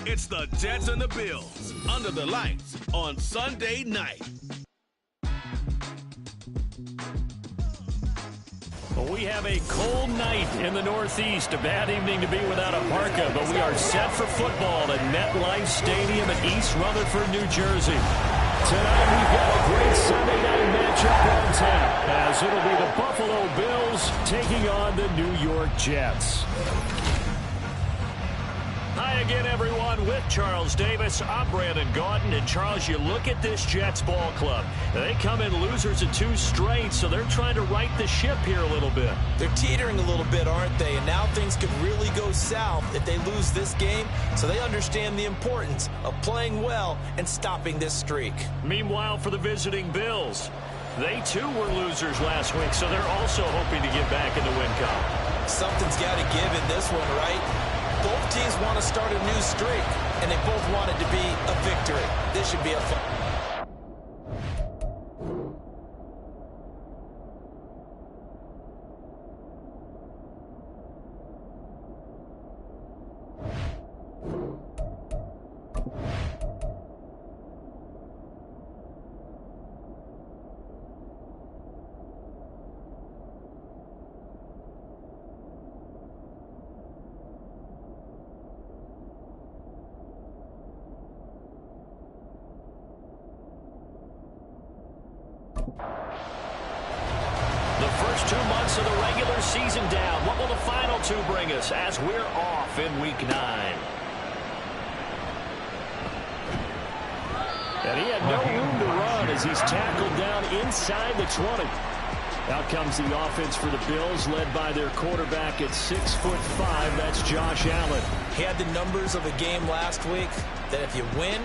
It's the Jets and the Bills under the lights on Sunday night. Well, we have a cold night in the Northeast. A bad evening to be without a parka, but we are set for football at MetLife Stadium in East Rutherford, New Jersey. Tonight we've got a great Sunday night matchup on tap, as it'll be the Buffalo Bills taking on the New York Jets. Hi again, everyone. With Charles Davis, I'm Brandon Gaudin. And Charles, you look at this Jets ball club. They come in losers in 2 straight, so they're trying to right the ship here a little bit. They're teetering a little bit, aren't they? And now things could really go south if they lose this game, so they understand the importance of playing well and stopping this streak. Meanwhile, for the visiting Bills, they too were losers last week, so they're also hoping to get back in the win column. Something's got to give in this one, right? Both teams want to start a new streak, and they both want it to be a victory. This should be a fun. The first 2 months of the regular season down. What will the final 2 bring us as we're off in Week 9? And he had no room to run as he's tackled down inside the 20. Out comes the offense for the Bills, led by their quarterback at 6'5". That's Josh Allen. He had the numbers of a game last week that if you win,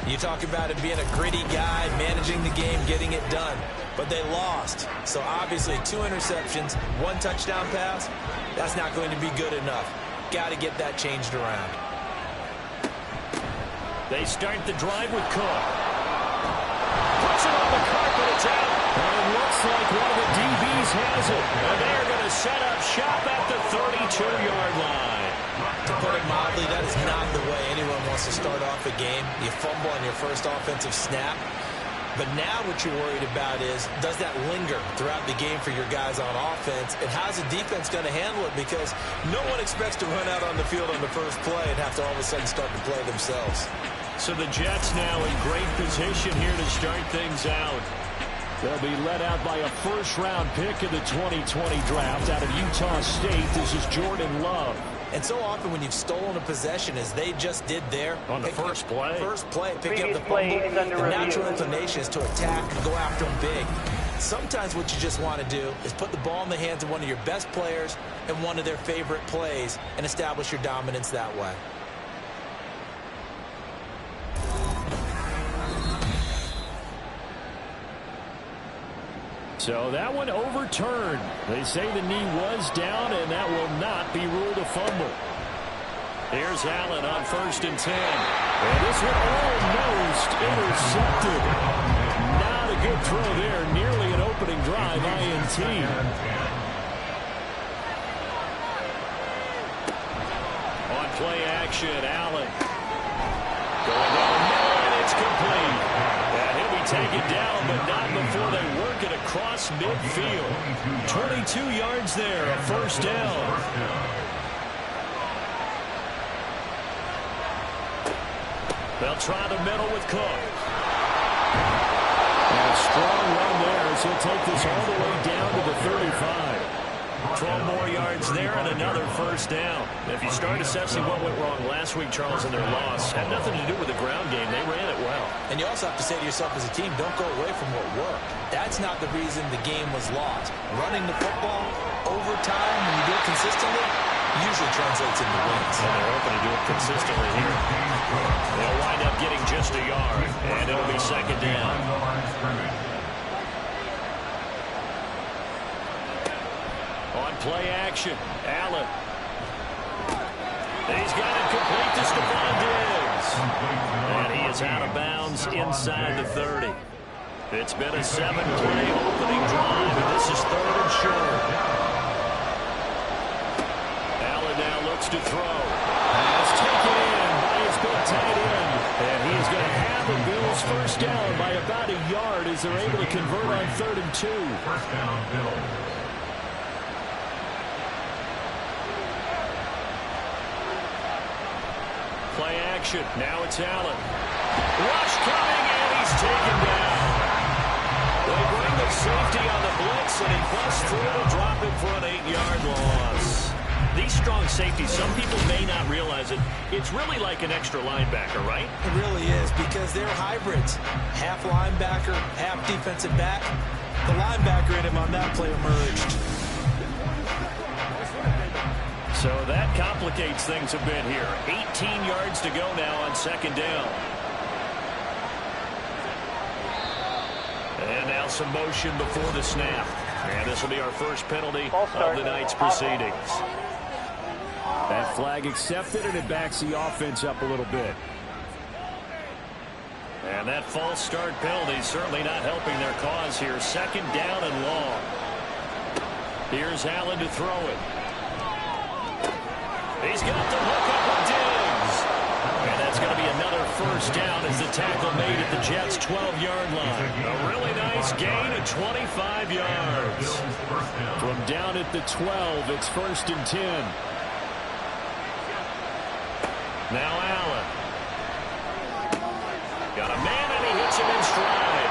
you talk about him being a gritty guy, managing the game, getting it done. But they lost. So obviously 2 interceptions, 1 touchdown pass, that's not going to be good enough. Got to get that changed around. They start the drive with Cook. Puts it on the carpet, it's out. And it looks like one of the DBs has it. And they're going to set up shop at the 32-yard line. To put it mildly, that is not the way anyone wants to start off a game. You fumble on your first offensive snap. But now what you're worried about is, does that linger throughout the game for your guys on offense? And how's the defense going to handle it? Because no one expects to run out on the field on the first play and have to all of a sudden start to play themselves. So the Jets now in great position here to start things out. They'll be led out by a first-round pick in the 2020 draft out of Utah State. This is Jordan Love. And so often when you've stolen a possession, as they just did there, on the first play, picking up the fumble, the natural inclination is to attack and go after them big. Sometimes what you just want to do is put the ball in the hands of one of your best players and one of their favorite plays and establish your dominance that way. So that one overturned. They say the knee was down, and that will not be ruled a fumble. Here's Allen on 1st and 10. And this one almost intercepted. Not a good throw there. Nearly an opening drive, INT. On play action, Allen. Going down the middle, and it's complete. And he'll be taken down, but not before they work it across midfield. 22 yards there, a first down. They'll try the middle with Cook. And a strong run there as he'll take this all the way down to the 35. 12 more yards there and another first down. If you start assessing what went wrong last week, Charles, in their loss, had nothing to do with the ground game. They ran it well. And you also have to say to yourself as a team, don't go away from what worked. That's not the reason the game was lost. Running the football over time, when you do it consistently, usually translates into wins. And they're hoping to do it consistently here. They'll wind up getting just a yard, and it'll be second down. On play action, Allen. He's got it complete to Stephon Diggs. And he is out of bounds inside the 30. It's been a 7-play opening drive, and this is 3rd and short. Allen now looks to throw. Pass taken in by his big got the Bills first down by about a yard as they're able to convert on 3rd and 2. First down, Bills. Play action. Now it's Allen. Rush coming, and he's taken down. They bring the safety on the blitz, and he busts through to drop him for an 8-yard loss. These strong safeties, some people may not realize it. It's really like an extra linebacker, right? It really is, because they're hybrids. Half linebacker, half defensive back. The linebacker in him on that play emerged. So that complicates things a bit here. 18 yards to go now on 2nd down. And now some motion before the snap. And this will be our first penalty of the night's proceedings. That flag accepted, and it backs the offense up a little bit. And that false start penalty certainly not helping their cause here. 2nd down and long. Here's Allen to throw it. He's got the hook up with Diggs. And that's going to be another first down as the tackle made at the Jets' 12-yard line. A really nice gain of 25 yards. From down at the 12, it's 1st and 10. Now Allen. Got a man, and he hits him in stride.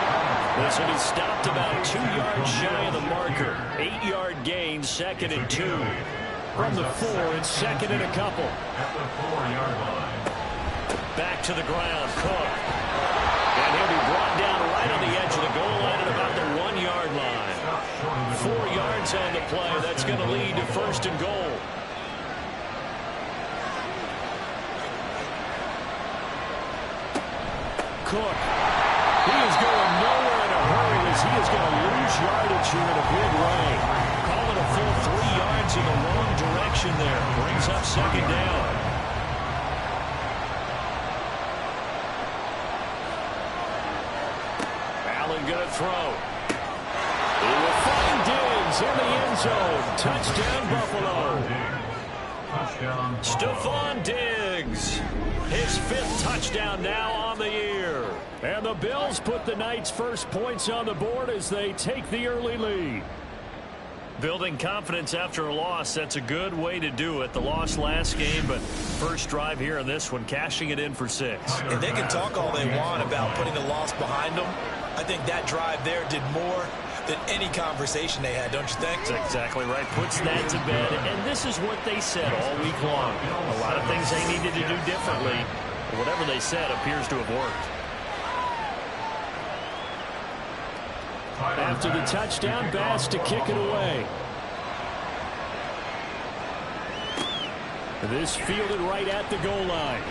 This will be stopped about 2 yards shy of the marker. 8-yard gain, 2nd and 2. From the 4, it's 2nd and a couple. At the 4-yard line. Back to the ground, Cook. And he'll be brought down right on the edge of the goal line at about the 1-yard line. 4 yards on the play. That's going to lead to 1st and goal. Cook. He is going nowhere in a hurry as he is going to lose yardage here in a big way. Call it a full 3 yards in the wrong direction there. Brings up 2nd down. Allen going to throw. He will find Diggs in the end zone. Touchdown, Buffalo. Touchdown. Stephon Diggs. His 5th touchdown now on the year. And the Bills put the Knights' first points on the board as they take the early lead. Building confidence after a loss, that's a good way to do it. The loss last game, but first drive here in this one, cashing it in for 6. And they can talk all they want about putting a loss behind them. I think that drive there did more than any conversation they had, don't you think? That's exactly right. Puts that to bed. And this is what they said all week long. A lot of things they needed to do differently. But whatever they said appears to have worked. After the touchdown, Bass to kick it away. This fielded right at the goal line.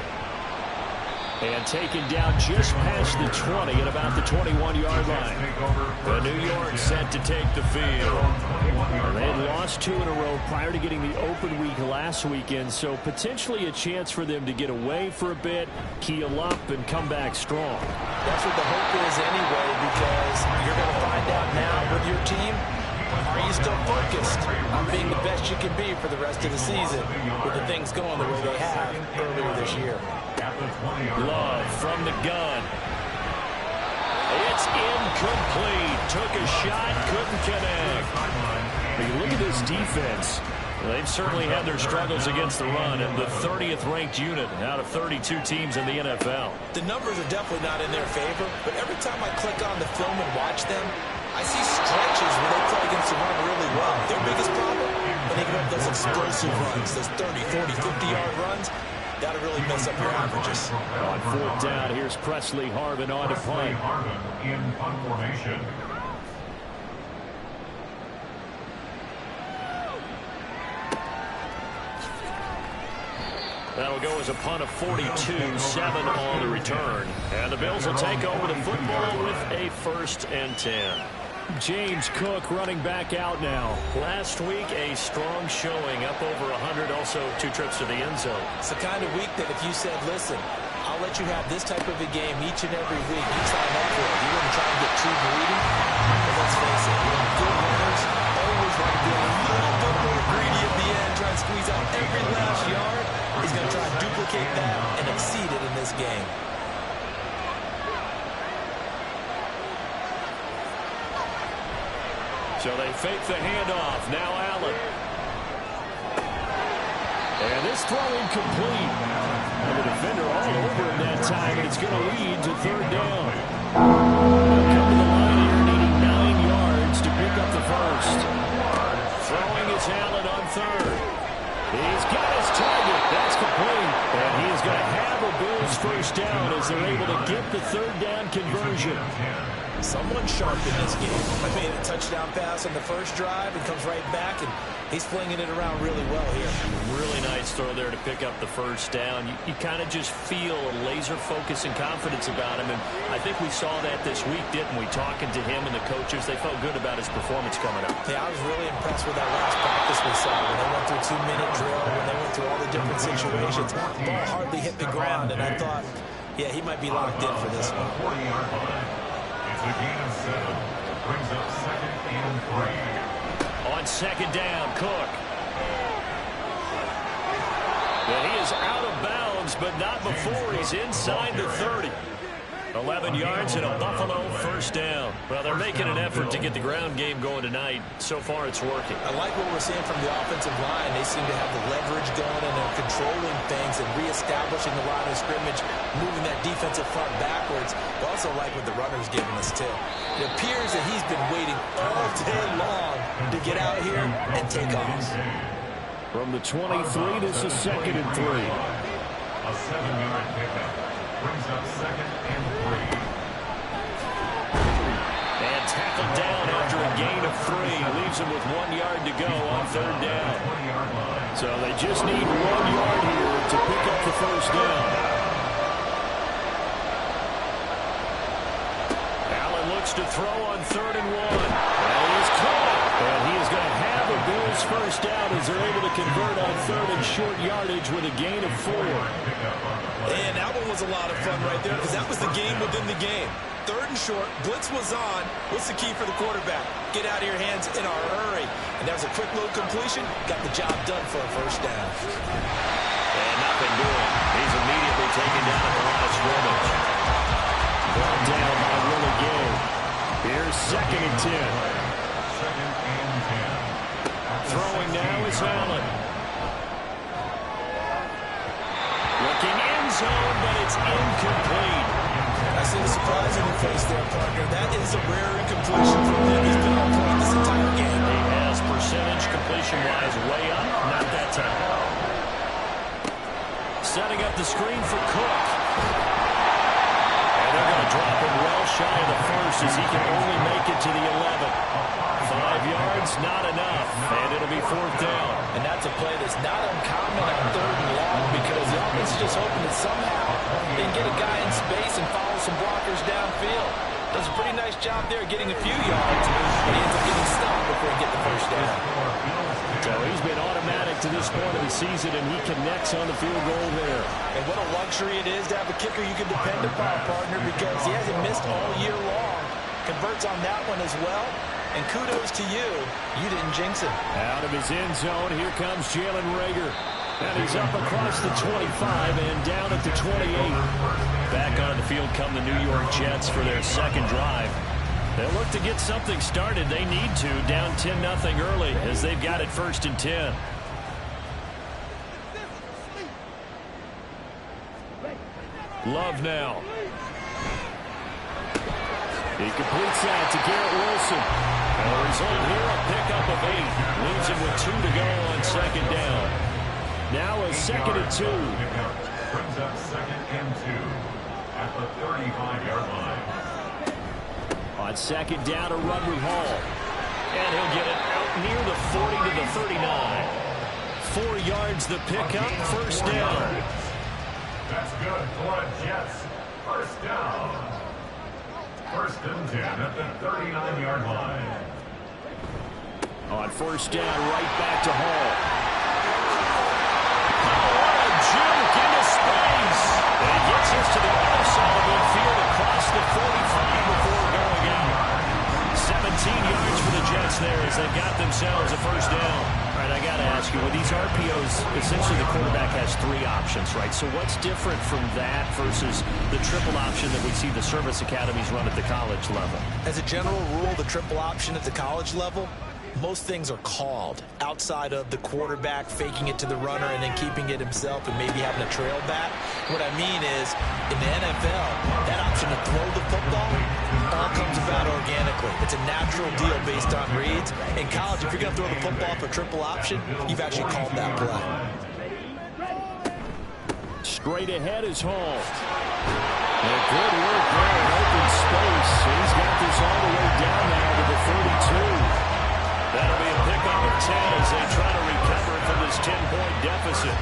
And taken down just past the 20 at about the 21-yard line. The New York set to take the field. They had lost 2 in a row prior to getting the open week last weekend, so potentially a chance for them to get away for a bit, keel up, and come back strong. That's what the hope is anyway, because you're going to find out now with your team, are you still focused on being the best you can be for the rest of the season with the things going the way they have earlier this year? Love from the gun. It's incomplete. Took a shot, couldn't connect. But you look at this defense. They've certainly had their struggles against the run, and the 30th ranked unit out of 32 teams in the NFL. The numbers are definitely not in their favor, but every time I click on the film and watch them, I see stretches where they play against the run really well. Their biggest problem, when they get up those explosive runs, those 30, 40, 50-yard runs, that'll really mess up your averages. On 4th down, here's Presley Harvin on to punt. Harvin in punt formation. That'll go as a punt of 42, 7 on the return. And the Bills will take over the football with a 1st and 10. James Cook running back out now. Last week, a strong showing, up over 100, also 2 trips to the end zone. It's the kind of week that if you said, listen, I'll let you have this type of a game each and every week, you sign up for it. You wouldn't try to get too greedy. But let's face it, good winners always want to be a little bit more greedy at the end, try and squeeze out every last yard. He's going to try and duplicate that and exceed it in this game. So they fake the handoff. Now Allen. And this throw incomplete. And the defender all over him that time, and it's going to lead to third down. They'll come to the line here needing 9 yards to pick up the first. Throwing is Allen on third. He's got his target. That's complete. And he is going to have a Bills first down as they're able to get the third down conversion. Someone sharp in this game. I made a touchdown pass on the first drive and comes right back, and he's flinging it around really well here. Really nice throw there to pick up the first down. You kind of just feel a laser focus and confidence about him, and I think we saw that this week, didn't we? Talking to him and the coaches, they felt good about his performance coming up. Yeah, I was really impressed with that last practice we saw when they went through a 2-minute drill, when they went through all the different situations. Ball hardly hit the ground, and I thought, yeah, he might be locked in for this one. 40-yard line. It's a gain of 7. Brings up 2nd and 3. On second down, Cook. And he is out of bounds, but not before he's inside the 30. 11 yards and a Buffalo first down. Well, they're making an effort to get the ground game going tonight. So far, it's working. I like what we're seeing from the offensive line. They seem to have the leverage going, and they're controlling things and reestablishing the line of scrimmage, moving that defensive front backwards. I also like what the runner's giving us, too. It appears that he's been waiting all day long to get out here and take off. From the 23, this is 2nd and 3. A 7-yard pickup. Brings up 2nd and 3. And tackled down after a gain of 3. Leaves him with 1 yard to go on third down. So they just need 1 yard here to pick up the first down. Allen looks to throw on 3rd and 1. And he's caught. And he is going to have a Bills first down as they're able to convert on 3rd and short yardage with a gain of 4. And that one was a lot of fun right there because that was the game within the game. 3rd and short, blitz was on. What's the key for the quarterback? Get out of your hands in a hurry. And that was a quick little completion. Got the job done for a first down. And nothing doing. He's immediately taken down at the line of scrimmage. Brought down by Willie Gay. Here's 2nd and 10. 2nd and 10. Throwing now is Allen. Looking end zone, but it's incomplete. I see the surprise in your face there, partner. That is a rare incompletion from him. He's been on point this entire game. He has percentage completion-wise way up. Not that time. Setting up the screen for Cook. And they're going to drop him well shy of the first as he can only make it to the 11. 5 yards, not enough. And it'll be 4th down. And that's a play that's not uncommon on 3rd and long because the offense is just hoping that somehow they can get a guy in space and follow some blockers downfield. Does a pretty nice job there getting a few yards, but he ends up getting stopped before he gets the first down. So he's been automatic to this point of the season, and he connects on the field goal there. And what a luxury it is to have a kicker you can depend upon, partner, because he hasn't missed all year long. Converts on that one as well. And kudos to you. You didn't jinx him. Out of his end zone, here comes Jalen Reagor. And he's up across the 25 and down at the 28. Back on the field come the New York Jets for their second drive. They'll look to get something started. They need to, down 10-0 early as they've got it 1st and 10. Love now. He completes that to Garrett Wilson. And the result here, a pickup of 8. Leaves him with 2 to go on 2nd down. Now a 2nd and 2. Brings up 2nd and 2 at the 35-yard line. On 2nd down, a run with Hall. And he'll get it out near the 40 to the 39. 4 yards the pickup, first down. That's good for the Jets. First down. 1st and 10 at the 39-yard line. On 1st down, right back to Hall. Oh, what a juke into space. And he gets us to the other side of midfield across the 45 before going out. 17 yards for the Jets there as they got themselves a first down. All right, I got to ask you, with these RPOs, essentially the quarterback has 3 options, right? So what's different from that versus the triple option that we see the service academies run at the college level? As a general rule, the triple option at the college level, most things are called outside of the quarterback faking it to the runner and then keeping it himself and maybe having a trail back. What I mean is, in the NFL, that option to throw the football all comes about organically. It's a natural deal based on reads. In college, if you're going to throw the football for triple option, you've actually called that play. Straight ahead is Hall. And good work there in open space. He's got this all the way down now to the 32. That'll be a pickup of 10 as they try to recover from this 10-point deficit.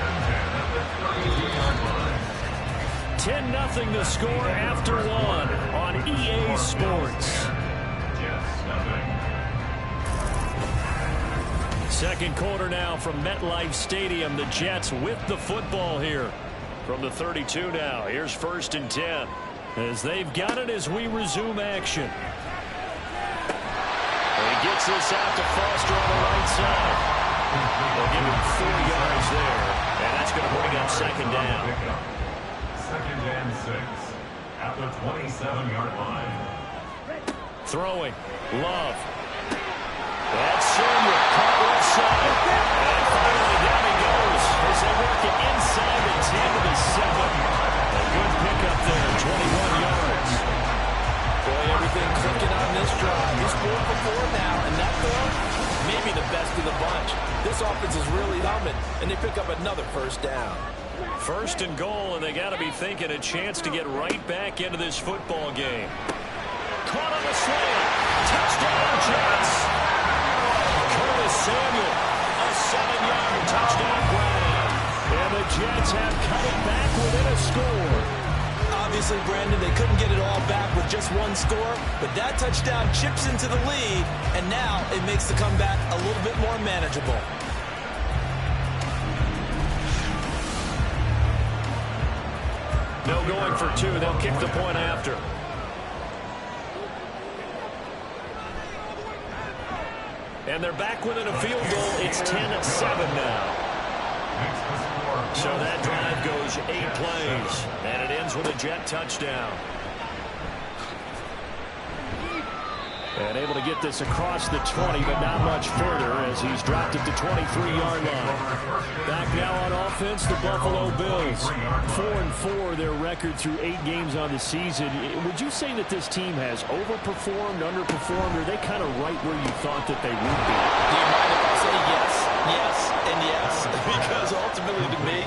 10-0 the score after 1 on EA Sports. Second quarter now from MetLife Stadium. The Jets with the football here from the 32 now. Here's 1st and 10 as they've got it as we resume action. He gets this out to Foster on the right side. They'll give him 4 yards there, and that's going to bring up 2nd down. 2nd and 6 at the 27-yard line. Throwing. Love. That's Samuel. Caught left side. And finally down he goes as they work it inside the 10 to the 7. A good pickup there, 21 yards. Boy, everything clicking on this drive. He's 4 for 4 now, and that throw, maybe the best of the bunch. This offense is really humming, and they pick up another 1st down. 1st and goal, and they got to be thinking a chance to get right back into this football game. Caught on the slant. Touchdown, Jets. Curtis Samuel, a 7-yard touchdown grab. And the Jets have cut it back within a score. Obviously, Brandon, they couldn't get it all back with just 1 score, but that touchdown chips into the lead, and now it makes the comeback a little bit more manageable. No going for 2. They'll kick the point after. And they're back within a field goal. It's 10-7 now. So that drive goes 8 plays, and it ends with a Jet touchdown. And able to get this across the 20, but not much further as he's dropped it to 23-yard line. Back now on offense, the Buffalo Bills. 4-4 their record through 8 games on the season. Would you say that this team has overperformed, underperformed, or are they kind of right where you thought that they would be? Do you mind if I say yes, yes, and yes? Because ultimately to me,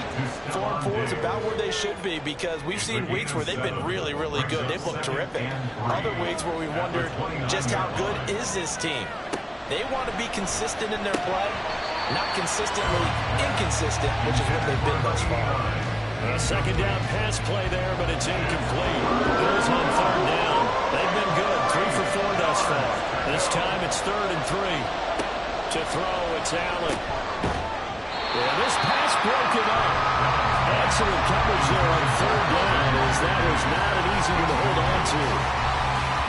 4-4 is about where they should be, because we've seen weeks where they've been really, really good. They've looked terrific. Other weeks where we wondered just how good is this team. They want to be consistent in their play, not consistently inconsistent, which is what they've been thus far. A 2nd down pass play there, but it's incomplete. Bills on 3rd down. They've been good, 3 for 4 thus far. This time it's 3rd and 3. To throw, it's Allen. Yeah, this pass broken up. Excellent coverage there on 3rd down, as that was not an easy one to hold on to.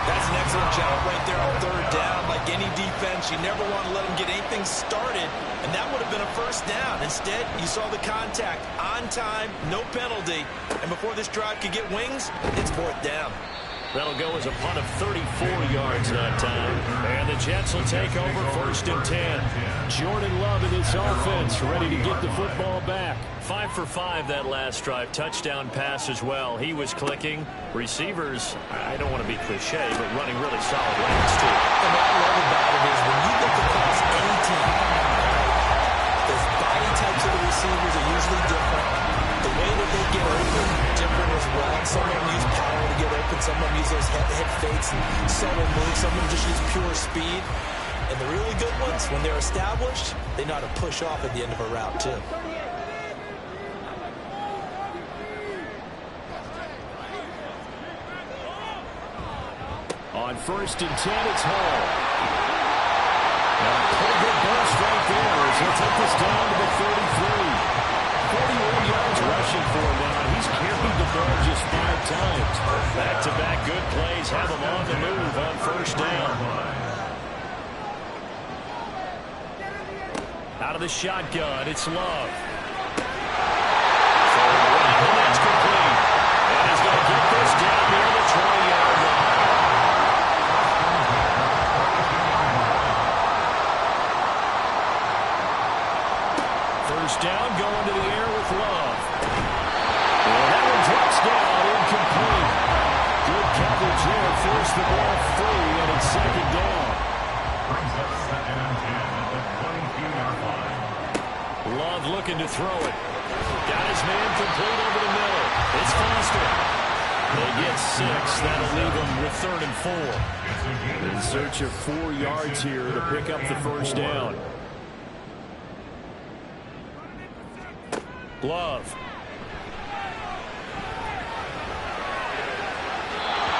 That's an excellent job right there on 3rd down. Like any defense, you never want to let them get anything started, and that would have been a 1st down. Instead, you saw the contact on time, no penalty, and before this drive could get wings, it's 4th down. That'll go as a punt of 34 yards that time. And the Jets will take over 1st and 10. Jordan Love in his offense, ready to get the football back. 5 for 5 that last drive. Touchdown pass as well. He was clicking. Receivers, I don't want to be cliche, but running really solid routes too. And what I love about it is when you look across any team, the body types of the receivers are usually different. The way that they get open, different as well. Some of them use power to get open. Some of them use those hit fakes and subtle moves. Some of them just use pure speed. And the really good ones, when they're established, they know how to push off at the end of a route, too. On 1st and 10, it's Hall. Now, a pretty good burst right there as he'll take this down to the 33. 41 yards rushing for him now. He's carried the ball just 5 times. Back-to-back good plays have him on the move on 1st down. Out of the shotgun, it's Love. And that's complete. And he's going to get this down near the 20-yard line. First down, going to the air with Love. And that one drops down, incomplete. Good coverage there, forced the ball free, and it's second down. Brings up 2nd and 10 at the 22-yard line. Love looking to throw it. Got his man complete over the middle. It's Foster. They get 6. That'll leave them with 3rd and 4. In search of 4 yards here to pick up the first down. Love.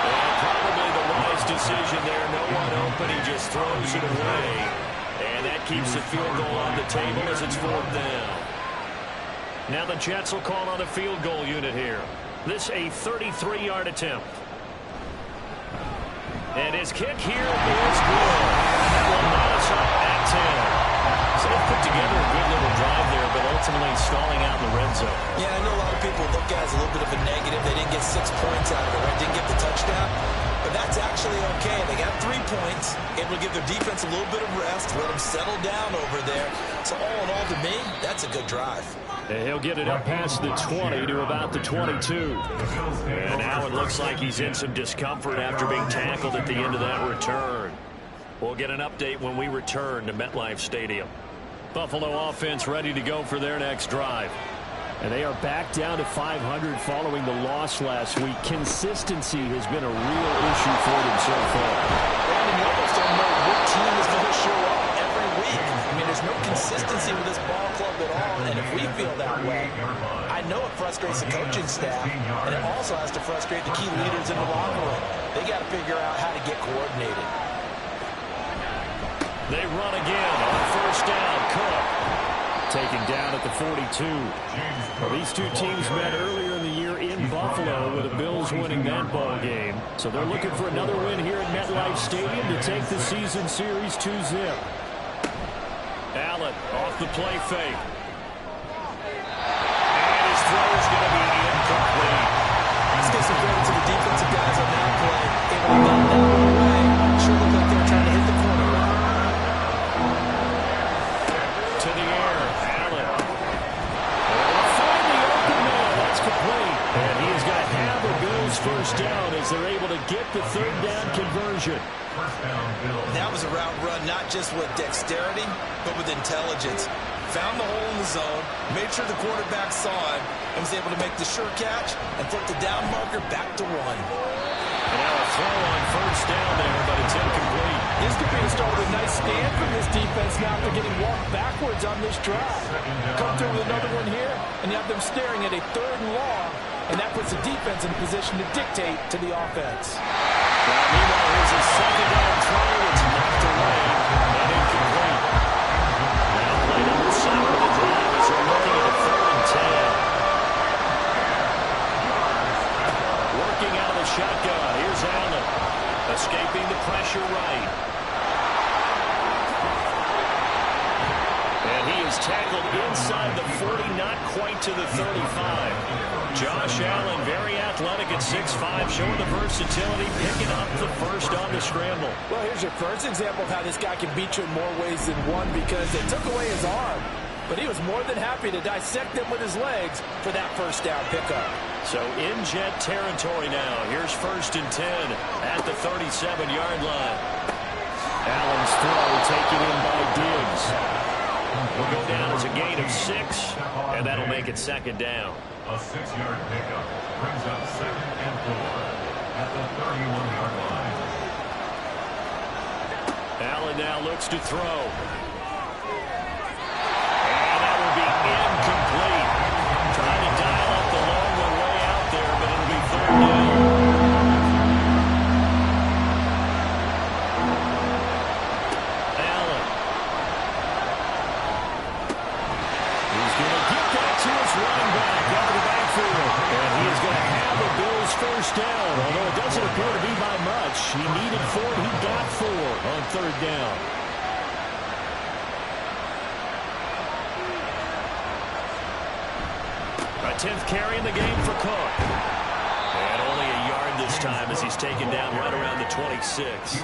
And probably the wise decision there. No one open. He just throws it away. And that keeps the field goal on the table as it's 4th down. Now the Jets will call on the field goal unit here. This a 33-yard attempt. And his kick here is good. That will line us up at 10. So they put together a good little drive there, but ultimately stalling out in the red zone. Yeah, I know a lot of people look at it as a little bit of a negative. They didn't get 6 points out of it, right? Didn't get the touchdown. But that's actually okay. They got 3 points, able to give their defense a little bit of rest, let them settle down over there. So all in all, to me, that's a good drive. And he'll get it up past the 20 to about the 22. And now it looks like he's in some discomfort after being tackled at the end of that return. We'll get an update when we return to MetLife Stadium. Buffalo offense ready to go for their next drive. And they are back down to 500 following the loss last week. Consistency has been a real issue for them so far. Brandon, you almost don't know what team is going to show up every week. I mean, there's no consistency with this ball club at all. And if we feel that way, I know it frustrates the coaching staff. And it also has to frustrate the key leaders in the locker room. They got to figure out how to get coordinated. They run again on first down. Cook taken down at the 42. Well, these two teams met earlier in the year in Buffalo with the Bills winning that ball game. So they're looking for another win here at MetLife Stadium to take the season series 2-0. Allen off the play fake. And his throw is going to be incomplete. Let's give some credit to the defensive guys on that play. Able to get that one away. Sure looked like they were trying to hit the corner. To the air, Allen. Find the open man. That's complete. And he is going to have the Bills first down as they're able to get the 3rd down conversion. That was a route run not just with dexterity, but with intelligence. Found the hole in the zone, made sure the quarterback saw it, and was able to make the sure catch and flip the down marker back to 1. And now a throw on first down there, but it's incomplete. This could be the start of a nice stand from this defense now after getting walked backwards on this drive. Come through with another one here, and you have them staring at a 3rd and long, and that puts the defense in position to dictate to the offense. Well, meanwhile, here's a 2nd down throw. It's knocked away and incomplete. Now play number 7 of the drive as they're looking at a 3rd and 10. Working out of the shotgun. Here's Allen. Escaping the pressure right. And he is tackled inside the 40, not quite to the 35. Josh Allen, very athletic at 6'5", showing the versatility, picking up the first on the scramble. Well, here's your first example of how this guy can beat you in more ways than one because they took away his arm. But he was more than happy to dissect them with his legs for that first down pickup. So in Jet territory now. Here's 1st and 10 at the 37-yard line. Allen's throw taken in by Diggs. Will go down as a gain of 6, and that'll make it 2nd down. A 6-yard pickup brings up 2nd and 4 at the 31-yard line. Allen now looks to throw. And that will be incomplete. Trying to dial up the long one way out there, but it'll be 3rd down. Allen. He's going to get that to his running back out of the backfield. And he is going to have the Bills first down, although it doesn't appear to be by much. He needed 4, he got 4 on 3rd down. 10th carry in the game for Cook. And only a yard this time as he's taken down right around the 26.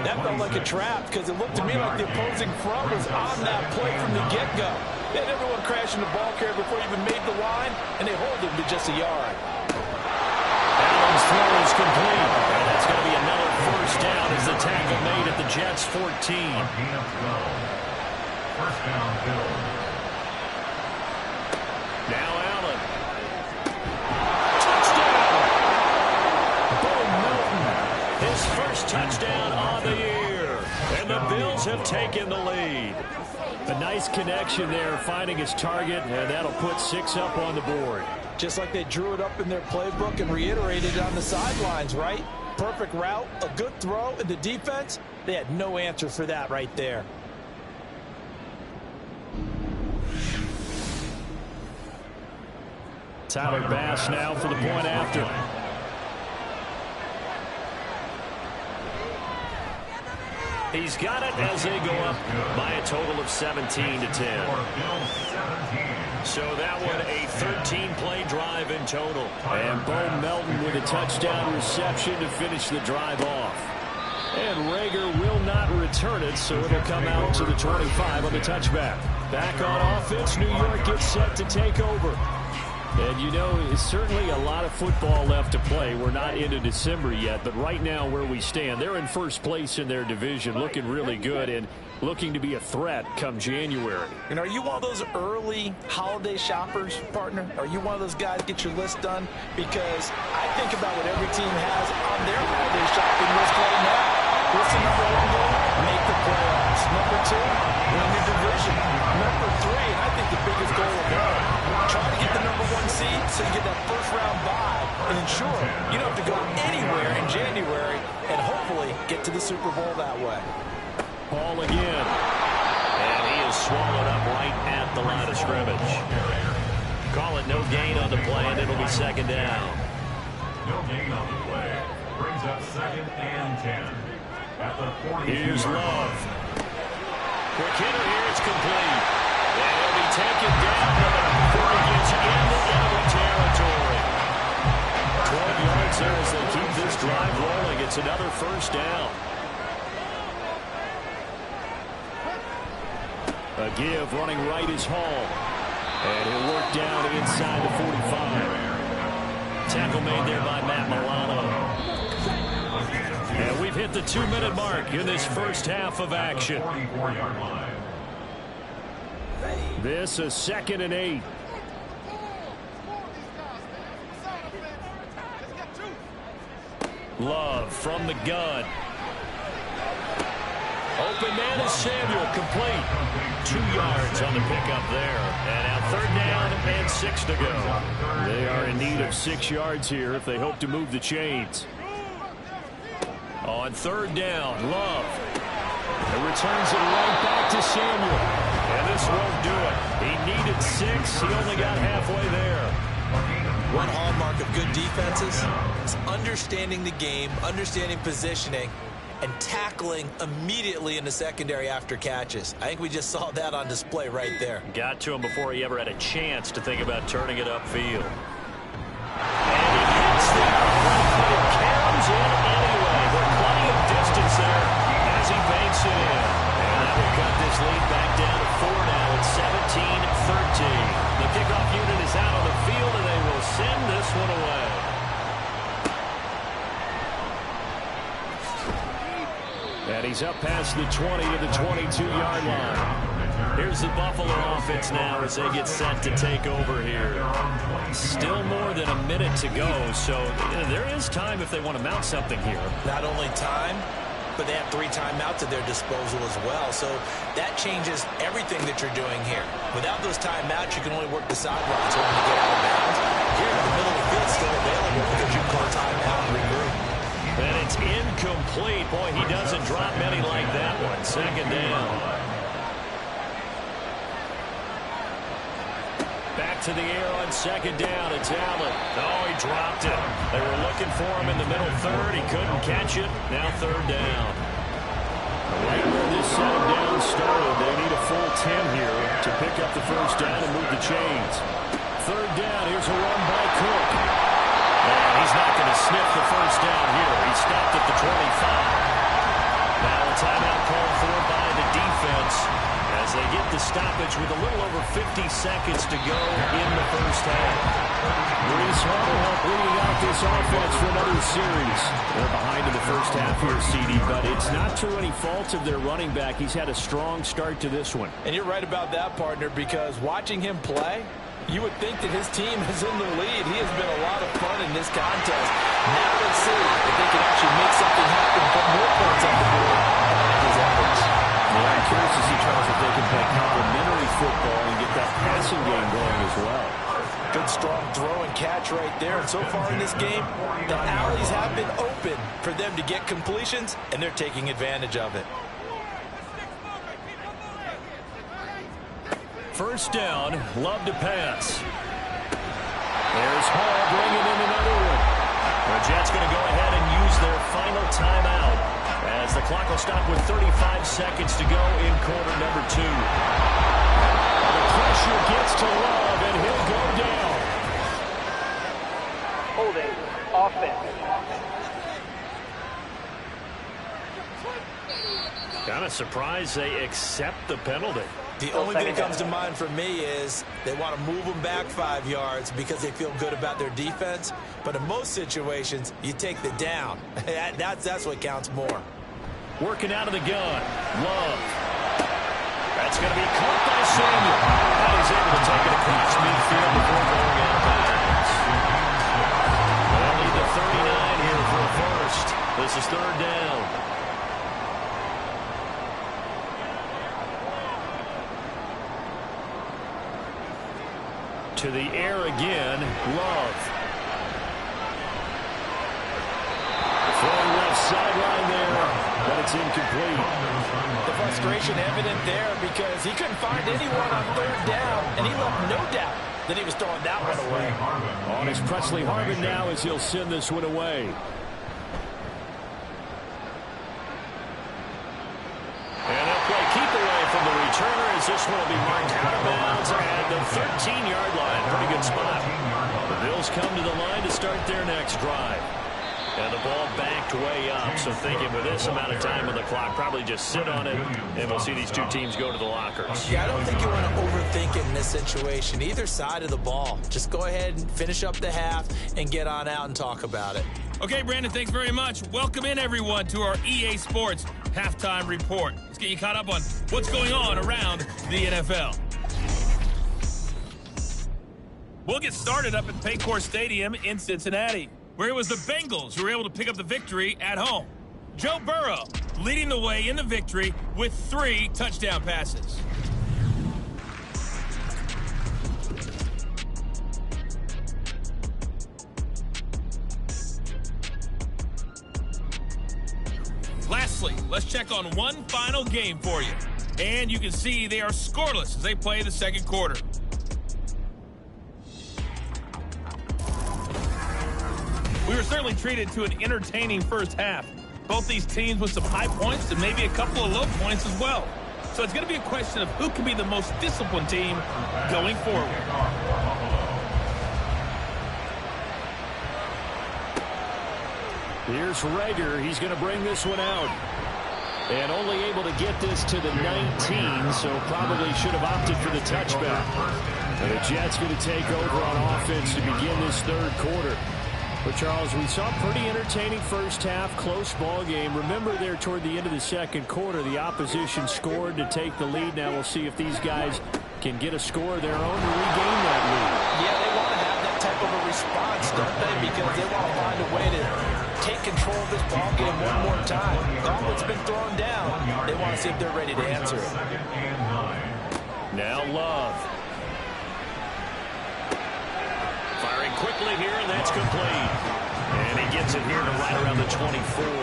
That felt like a trap because it looked to me like the opposing front was on that play from the get-go. They had everyone crashing the ball carrier before he even made the line, and they hold him to just a yard. Allen's throw is complete. And that's going to be another first down as the tackle made at the Jets' 14. First down, Bills. Now Allen. Touchdown! Bo Melton, his first touchdown on the year. And the Bills have taken the lead. A nice connection there, finding his target, and that'll put 6 up on the board. Just like they drew it up in their playbook and reiterated it on the sidelines, right? Perfect route, a good throw, and the defense, they had no answer for that right there. Tyler Bass now for the point after. He's got it as they go up by a total of 17-10. So that one a 13-play drive in total. And Bo Melton with a touchdown reception to finish the drive off. And Rager will not return it, so it'll come out to the 25 on the touchback. Back on offense, New York gets set to take over. And, you know, it's certainly a lot of football left to play. We're not into December yet, but right now where we stand, they're in first place in their division, looking really good and looking to be a threat come January. And are you one of those early holiday shoppers, partner? Are you one of those guys get your list done? Because I think about what every team has on their holiday shopping list right now. What's the number one goal? Make the playoffs. Number two, win your division. Number three, and I think the biggest goal of all, try to get the number one seed so you get that first round bye and ensure you don't have to go anywhere in January and hopefully get to the Super Bowl that way. Ball again. And he is swallowed up right at the line of scrimmage. Call it no gain on the play, and it'll be second down. No gain on the play. Brings up 2nd and 10. At the 42. Here's Love. Quick hitter here, it's complete. And he'll be taken down before he gets into enemy territory. 12 yards there as they keep this drive rolling. It's another first down. A give running right is Hall. And he'll work down inside the 45. Tackle made there by Matt Milano. And we've hit the 2-minute mark in this first half of action. This is 2nd and 8. Love from the gun. Open man is Samuel, complete. 2 yards on the pickup there. And now 3rd down and 6 to go. They are in need of 6 yards here if they hope to move the chains. On 3rd down, Love. And returns it right back to Samuel. And this won't do it. He needed 6. He only got halfway there. One hallmark of good defenses is understanding the game, understanding positioning, and tackling immediately in the secondary after catches. I think we just saw that on display right there. Got to him before he ever had a chance to think about turning it upfield. And he gets there, but it comes in anyway. There's plenty of distance there as he banks it in. And that will cut this lead back down to 4 now. It's 17-13. The kickoff unit is out on the field, and they will send this one away. And he's up past the 20 to the 22-yard line. Here's the Buffalo offense now as they get set to take over here. Still more than a minute to go, so there is time if they want to mount something here. Not only time, but they have 3 timeouts at their disposal as well. So that changes everything that you're doing here. Without those timeouts, you can only work the sidelines when you get out of bounds. Here in the middle of the field, still available because you call timeout and regroup. And it's incomplete. Boy, he doesn't drop many like that one. 2nd down. Back to the air on 2nd down. It's Allen. Oh, he dropped it. They were looking for him in the middle 3rd. He couldn't catch it. Now 3rd down. Right where this 2nd down started, they need a full 10 here to pick up the first down and move the chains. third down. Here's a run by Cook. And he's not going to sniff the first down here. He stopped at the 25. Now a timeout called for by the defense as they get the stoppage with a little over 50 seconds to go in the first half. Brees Hall will help leading out this offense for another series. They're behind in the first half here, CD, but it's not through any fault of their running back. He's had a strong start to this one. And you're right about that, partner, because watching him play, you would think that his team is in the lead. He has been a lot of fun in this contest. Now let's see if they can actually make something happen, put more points on the board and his efforts. Yeah, I'm curious to see, Charles, if they can play complementary football and get that passing game going as well. Good, strong throw and catch right there. And so far in this game, the alleys have been open for them to get completions, and they're taking advantage of it. First down, Love to pass. There's Hall bringing in another one. The Jets going to go ahead and use their final timeout as the clock will stop with 35 seconds to go in quarter number 2. The pressure gets to Love, and he'll go down. Holding offense. Kind of surprised they accept the penalty. The only thing that comes to mind for me is they want to move them back 5 yards because they feel good about their defense. But in most situations, you take the down. That's what counts more. Working out of the gun. Love. That's going to be caught by Samuel. And he's able to take it across midfield before going out of bounds. They'll need the 39 here for a first. This is third down. To the air again, Love. Throwing left sideline there, but it's incomplete. The frustration evident there because he couldn't find anyone on third down, and he left no doubt that he was throwing that one away. On his Presley Harvin now as he'll send this one away. And they'll play keep away from the returner as this one will be marked out of bounds at the 13-yard line. Pretty good spot. The Bills come to the line to start their next drive. And the ball backed way up, so thinking with this amount of time on the clock, probably just sit on it, and we'll see these two teams go to the lockers. Yeah, I don't think you want to overthink it in this situation. Either side of the ball. Just go ahead and finish up the half and get on out and talk about it. Okay, Brandon, thanks very much. Welcome in, everyone, to our EA Sports Halftime Report. Let's get you caught up on what's going on around the NFL. We'll get started up at Paycor Stadium in Cincinnati, where it was the Bengals who were able to pick up the victory at home. Joe Burrow leading the way in the victory with 3 touchdown passes. Lastly, let's check on one final game for you. And you can see they are scoreless as they play the second quarter. We were certainly treated to an entertaining first half. Both these teams with some high points and maybe a couple of low points as well. So it's going to be a question of who can be the most disciplined team going forward. Here's Rager. He's going to bring this one out. And only able to get this to the 19, so probably should have opted for the touchback. And the Jets going to take over on offense to begin this third quarter. But, Charles, we saw a pretty entertaining first half, close ball game. Remember there toward the end of the second quarter, the opposition scored to take the lead. Now we'll see if these guys can get a score of their own to regain that lead. Yeah, they want to have that type of a response, don't they? Because they want to find a way to take control of this ball game one more time. Gauntlet's been thrown down. They want to see if they're ready to answer it. Now Love. Firing quickly here, and that's complete. And he gets it here to right around the 24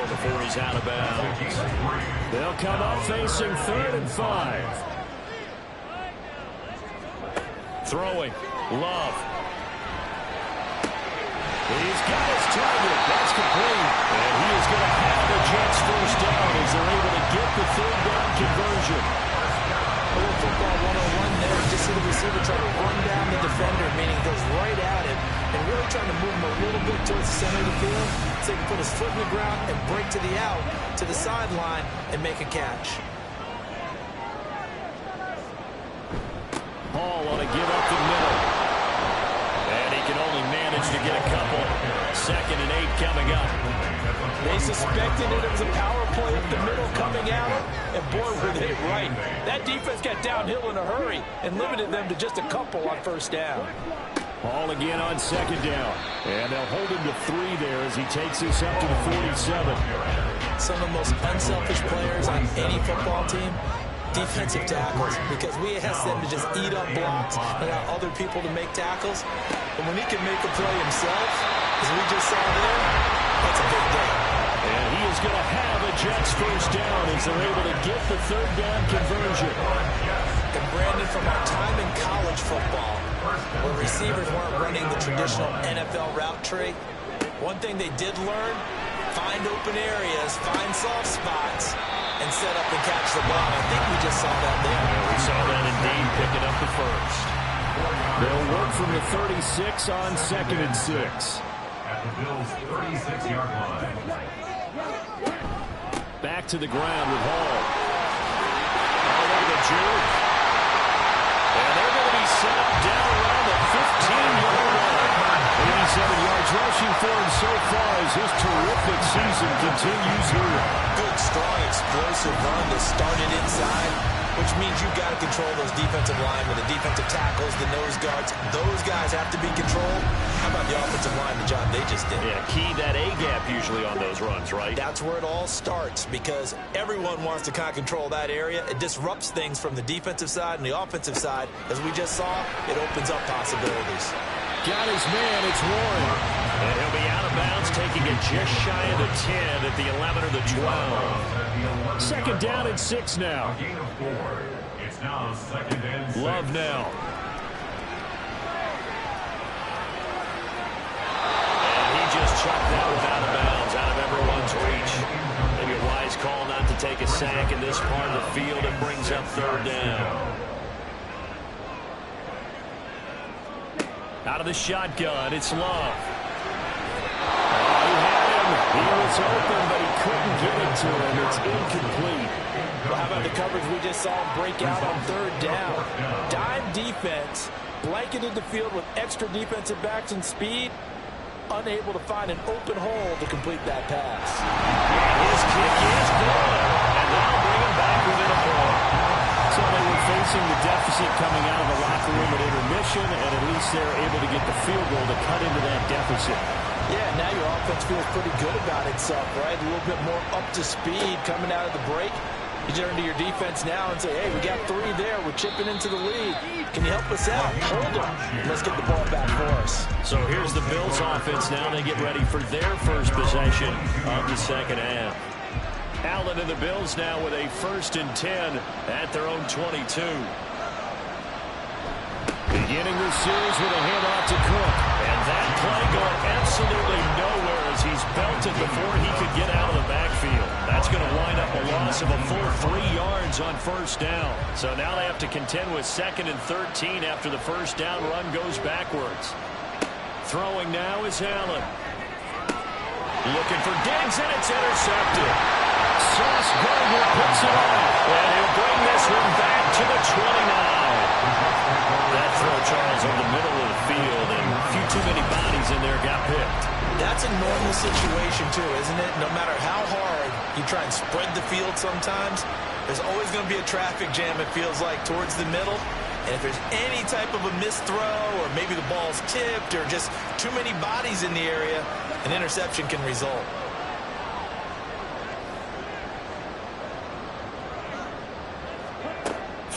before he's out of bounds. They'll come up facing 3rd and 5. Throwing. Love. He's got his target. That's complete. And he is going to have the Jets first down as they're able to get the 3rd down conversion. A little football 101 there. Just see the receiver try to run down the defender, meaning he'll so he can put his foot in the ground and break to the out, to the sideline, and make a catch. Hall on a give up the middle. And he can only manage to get a couple. 2nd and 8 coming up. They suspected it was a power play up the middle coming out, and boy, were they right. That defense got downhill in a hurry and limited them to just a couple on 1st down. Hall again on 2nd down. And they'll hold him to 3 there as he takes this up to the 47. Some of the most unselfish players on any football team, defensive tackles, because we ask them to just eat up blocks and allow other people to make tackles. But when he can make a play himself, as we just saw there, that's a big day. And he is going to have a Jets 1st down as they're able to get the 3rd down conversion. And Brandon, from our time in college football, where receivers weren't running the traditional NFL route tree, one thing they did learn, find open areas, find soft spots, and set up and catch the ball. I think we just saw that there. We saw that indeed, picking up the 1st. They'll work from the 36 on 2nd and 6. At the Bills' 36-yard line. Back to the ground with Hall. All over the juke. And they're going to be set up down around the 15-yard line. 87 yards rushing for him so far as his terrific season continues here. Good, strong, explosive run that started inside, which means you've got to control those defensive linemen, the defensive tackles, the nose guards. Those guys have to be controlled. How about the offensive line, the job they just did? Yeah, key that A-gap usually on those runs, right? That's where it all starts, because everyone wants to kind of control that area. It disrupts things from the defensive side and the offensive side. As we just saw, it opens up possibilities. Got his man, it's Warren. And he'll be out of bounds, taking it just shy of the 10 at the 11 or the 12. 2nd down and 6 now. Gain of 4. It's now 2nd and 6. Love now. And he just chucked that one out of bounds, out of everyone's reach. Maybe a wise call not to take a sack in this part of the field. It brings up 3rd down. Out of the shotgun, it's Love. Oh, he had him. He was open, but he couldn't get it to him. It's incomplete. Well, how about the coverage we just saw him break out on 3rd down? Dime defense, blanketed the field with extra defensive backs and speed, unable to find an open hole to complete that pass. His kick is good, and that'll bring him back within a point. So they were facing the deficit coming out of the locker room at intermission, and at least they're able to get the field goal to cut into that deficit. Yeah, now your offense feels pretty good about itself, right? A little bit more up to speed coming out of the break. You turn to your defense now and say, hey, we got 3 there. We're chipping into the lead. Can you help us out? Hold them. Let's get the ball back for us. So here's the Bills offense now. They get ready for their first possession of the 2nd half. Allen and the Bills now with a 1st and 10 at their own 22. Beginning the series with a handoff to Cook. And that play going absolutely nowhere as he's belted before he could get out of the backfield. That's going to wind up a loss of a full 3 yards on 1st down. So now they have to contend with 2nd and 13 after the 1st down run goes backwards. Throwing now is Allen. Looking for Diggs, and it's intercepted. Sauce Gardner picks it off, and he'll bring this one back to the 29. That throw, Charles, over the middle of the field, and a few too many bodies in there got picked. That's a normal situation, too, isn't it? No matter how hard you try and spread the field sometimes, there's always going to be a traffic jam, it feels like, towards the middle. And if there's any type of a missed throw, or maybe the ball's tipped, or just too many bodies in the area, an interception can result.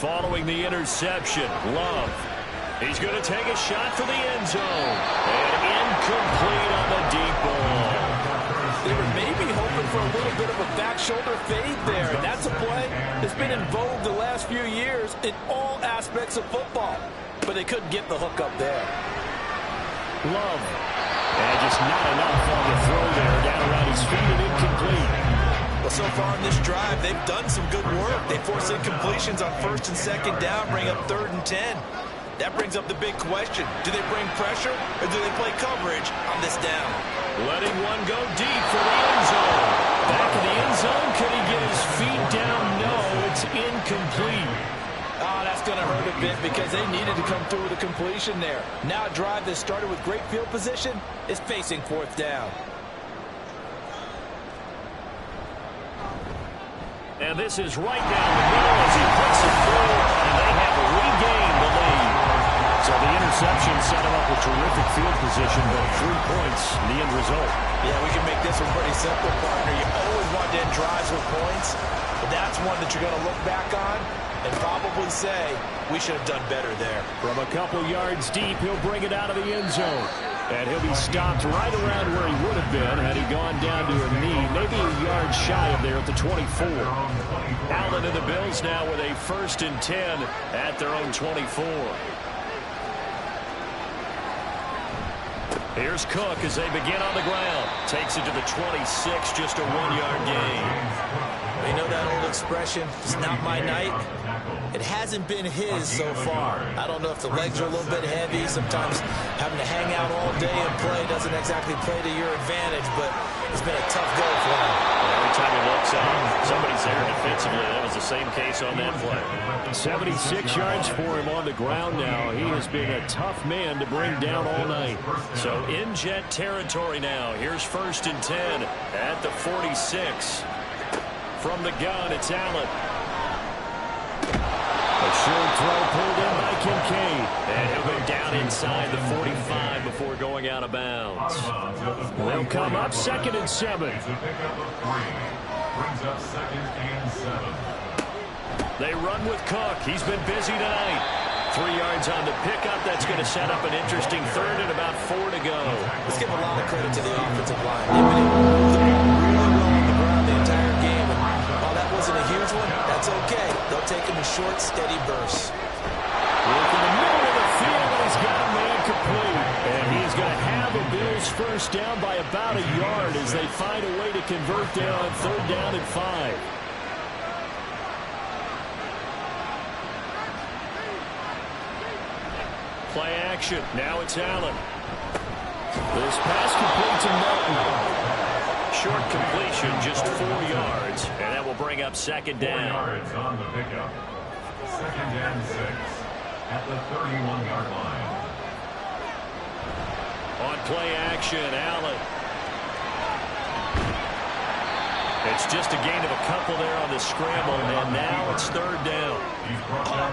Following the interception, Love. He's going to take a shot for the end zone. And incomplete on the deep ball. They were maybe hoping for a little bit of a back shoulder fade there. And that's a play that's been in vogue the last few years in all aspects of football. But they couldn't get the hook up there. Love. And just not enough on the throw there. Down around his feet and incomplete. Well, so far in this drive, they've done some good work. They force incompletions on 1st and 2nd down, bring up 3rd and 10. That brings up the big question. Do they bring pressure, or do they play coverage on this down? Letting one go deep for the end zone. Back in the end zone. Can he get his feet down? No, it's incomplete. Oh, that's going to hurt a bit because they needed to come through with a completion there. Now a drive that started with great field position is facing fourth down. And this is right down the middle as he puts it through, and they have regained the lead. So the interception set him up with terrific field position, but 3 points, the end result. Yeah, we can make this one pretty simple, partner. You always want to end drives with points, but that's one that you're going to look back on and probably say, we should have done better there. From a couple yards deep, he'll bring it out of the end zone. And he'll be stopped right around where he would have been had he gone down to a knee, maybe a yard shy of there at the 24. Allen and the Bills now with a 1st and 10 at their own 24. Here's Cook as they begin on the ground. Takes it to the 26, just a 1-yard gain. You know that old expression, it's not my night? It hasn't been his so far. I don't know if the legs are a little bit heavy. Sometimes having to hang out all day and play doesn't exactly play to your advantage, but it's been a tough go for him. Every time he looks out, somebody's there defensively. That was the same case on that play. 76 yards for him on the ground now. He has been a tough man to bring down all night. So in jet territory now. Here's 1st and 10 at the 46. From the gun, it's Allen. A short throw pulled in by Kincaid. And he'll go down inside the 45 before going out of bounds. They'll come up 2nd and 7. Brings up 2nd and 7. They run with Cook. He's been busy tonight. 3 yards on the pickup. That's going to set up an interesting 3rd and about 4 to go. Let's give a lot of credit to the offensive line. They've been able to move the ball really well on the ground the entire game. And while that wasn't a huge one, that's okay. They'll take them in short, steady bursts. Look in the middle of the field, and he's got a man complete. And he's going to have the Bills 1st down by about a yard as they find a way to convert there on 3rd down and 5. Play action. Now it's Allen. This pass complete to Martin. Short completion, just 4 yards. And that will bring up 2nd down. 4 yards on the pickup. 2nd and 6 at the 31-yard line. On play action, Allen. It's just a gain of a couple there on the scramble, and now it's 3rd down.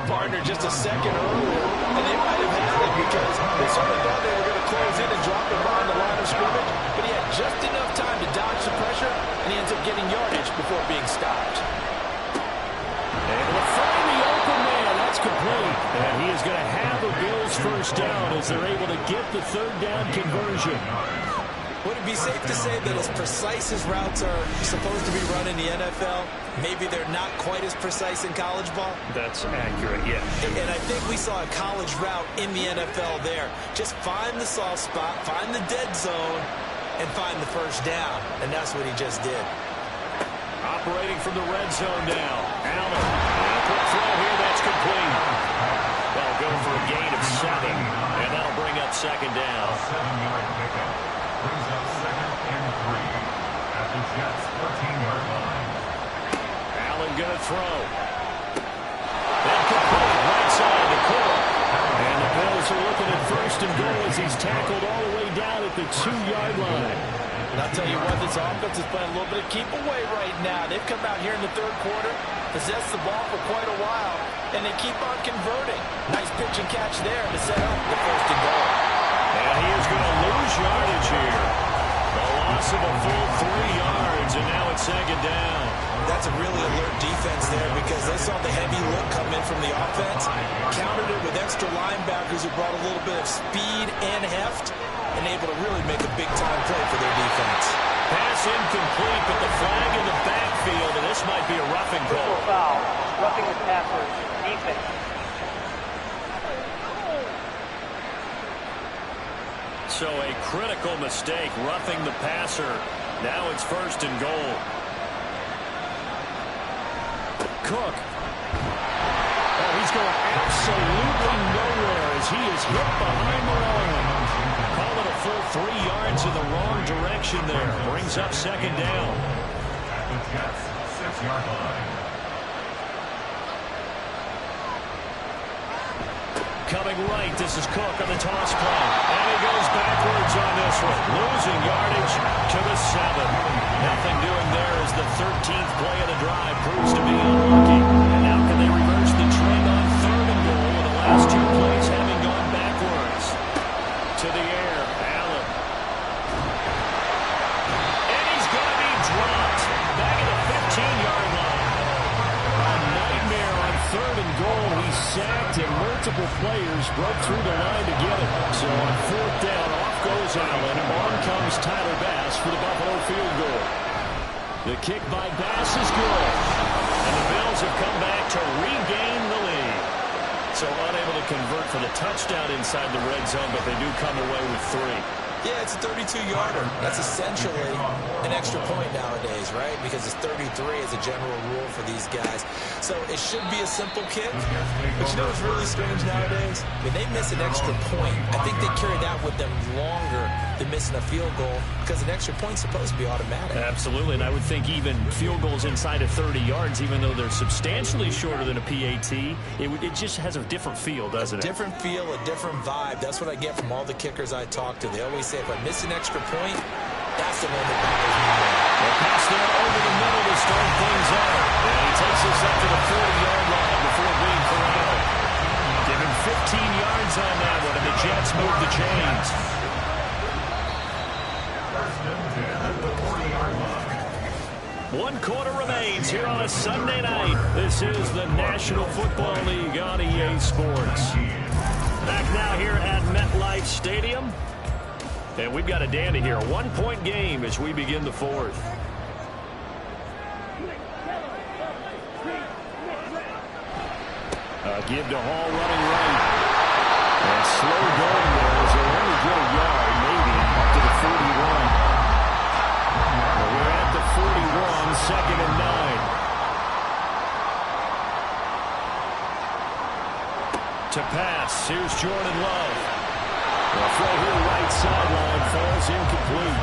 Partner just a second earlier, and they might have had it because they certainly thought they were going to close in and drop him behind the line of scrimmage, but he had just enough time to dodge the pressure, and he ends up getting yardage before being stopped. Able to find the open man. That's complete. And he is going to have the Bills 1st down as they're able to get the 3rd down conversion. Would it be safe to say that as precise as routes are supposed to be run in the NFL, maybe they're not quite as precise in college ball? That's accurate, yeah. And I think we saw a college route in the NFL there. Just find the soft spot, find the dead zone, and find the 1st down. And that's what he just did. Operating from the red zone now. Allen. Quick throw here, that's complete. They'll go for a gain of 7, and that'll bring up 2nd down. 7-yard pickup. Brings up 2nd and 3 at the Jets' 14-yard line. Allen gonna throw. Then complete right side to Cook. And the Bills are looking at 1st and goal as he's tackled all the way down at the 2-yard line. And I'll tell you what, this offense is playing a little bit of keep away right now. They've come out here in the 3rd quarter, possessed the ball for quite a while, and they keep on converting. Nice pitch and catch there to set up the 1st and goal. And he is going to lose yardage here. The loss of a full 3 yards, and now it's 2nd down. That's a really alert defense there because they saw the heavy look come in from the offense, countered it with extra linebackers who brought a little bit of speed and heft, and able to really make a big-time play for their defense. Pass incomplete, but the flag in the backfield, and this might be a roughing call. Foul, roughing the passer, defense. So a critical mistake, roughing the passer. Now it's 1st and goal. Cook. Oh, he's going absolutely nowhere as he is hit behind the line. Call it a full 3 yards in the wrong direction there. Brings up second down. At the Jets' 6-yard line. Coming right, this is Cook on the toss play. And he goes backwards on this one. Losing yardage to the 7. Nothing doing there as the 13th play of the drive proves to be unlucky. And now can they reverse the trend on 3rd and goal with the last 2 plays having gone backwards? To the air, Allen. And he's going to be dropped back at the 15-yard line. A nightmare on 3rd and goal. He sacked and multiple players broke through the line to get it. So on 4th down, off goes Allen. On comes Tyler Bass for the Buffalo field goal. The kick by Bass is good. And the Bills have come back to regain the lead. So unable to convert for the touchdown inside the red zone, but they do come away with 3. Yeah, it's a 32-yarder. That's essentially an extra point nowadays, right? Because it's 33 as a general rule for these guys. So it should be a simple kick. But you know what's really strange nowadays? When they miss an extra point, I think they carry that with them longer than missing a field goal because an extra point's supposed to be automatic. Absolutely, and I would think even field goals inside of 30 yards, even though they're substantially shorter than a PAT, it just has a different feel, doesn't it? Different feel, a different vibe. That's what I get from all the kickers I talk to. They always say, if I miss an extra point, that's the one that bothers me. They'll pass there over the middle to start things out. And he takes us up to the 40-yard line before being corralled. Give him 15 yards on that one, and the Jets move the chains. First and 10 at the 40-yard line. 1 quarter remains here on a Sunday night. This is the National Football League on EA Sports. Back now here at MetLife Stadium. And we've got a dandy here. A 1-point game as we begin the 4th. Give to Hall running right. And slow going there as they'll only get a yard, maybe, up to the 41. But we're at the 41, 2nd and 9. To pass, here's Jordan Love. The throw here right sideline falls incomplete.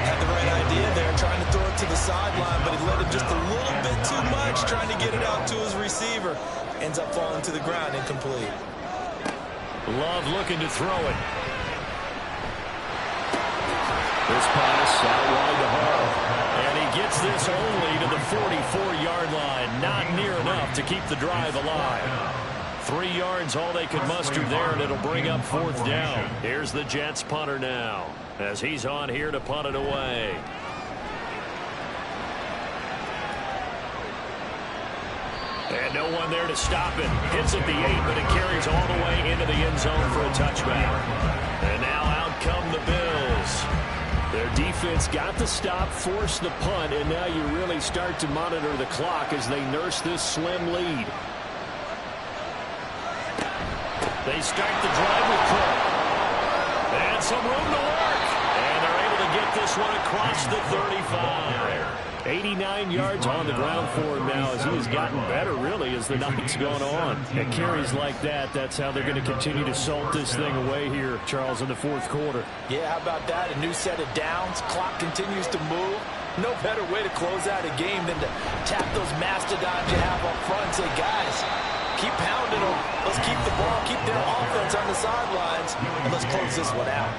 Had the right idea there, trying to throw it to the sideline, but he let it just a little bit too much, trying to get it out to his receiver. Ends up falling to the ground, incomplete. Love looking to throw it. This pass out wide to Hall. And he gets this only to the 44-yard line. Not near enough to keep the drive alive. 3 yards, all they could muster there, and it'll bring up 4th down. Here's the Jets punter now, as he's on here to punt it away. And no one there to stop it. Hits at the 8, but it carries all the way into the end zone for a touchback. And now out come the Bills. Their defense got the stop, forced the punt, and now you really start to monitor the clock as they nurse this slim lead. They start the drive with Cook. And some room to work. And they're able to get this one across the 35. 89 yards on the ground for him now as he has gotten better, really, as the night's gone on. At carries like that, that's how they're going to continue to salt this thing away here, Charles, in the 4th quarter. Yeah, how about that? A new set of downs. Clock continues to move. No better way to close out a game than to tap those mastodons you have up front and say, guys, keep pounding them. Let's keep the ball, keep their offense on the sidelines, and let's close this one out.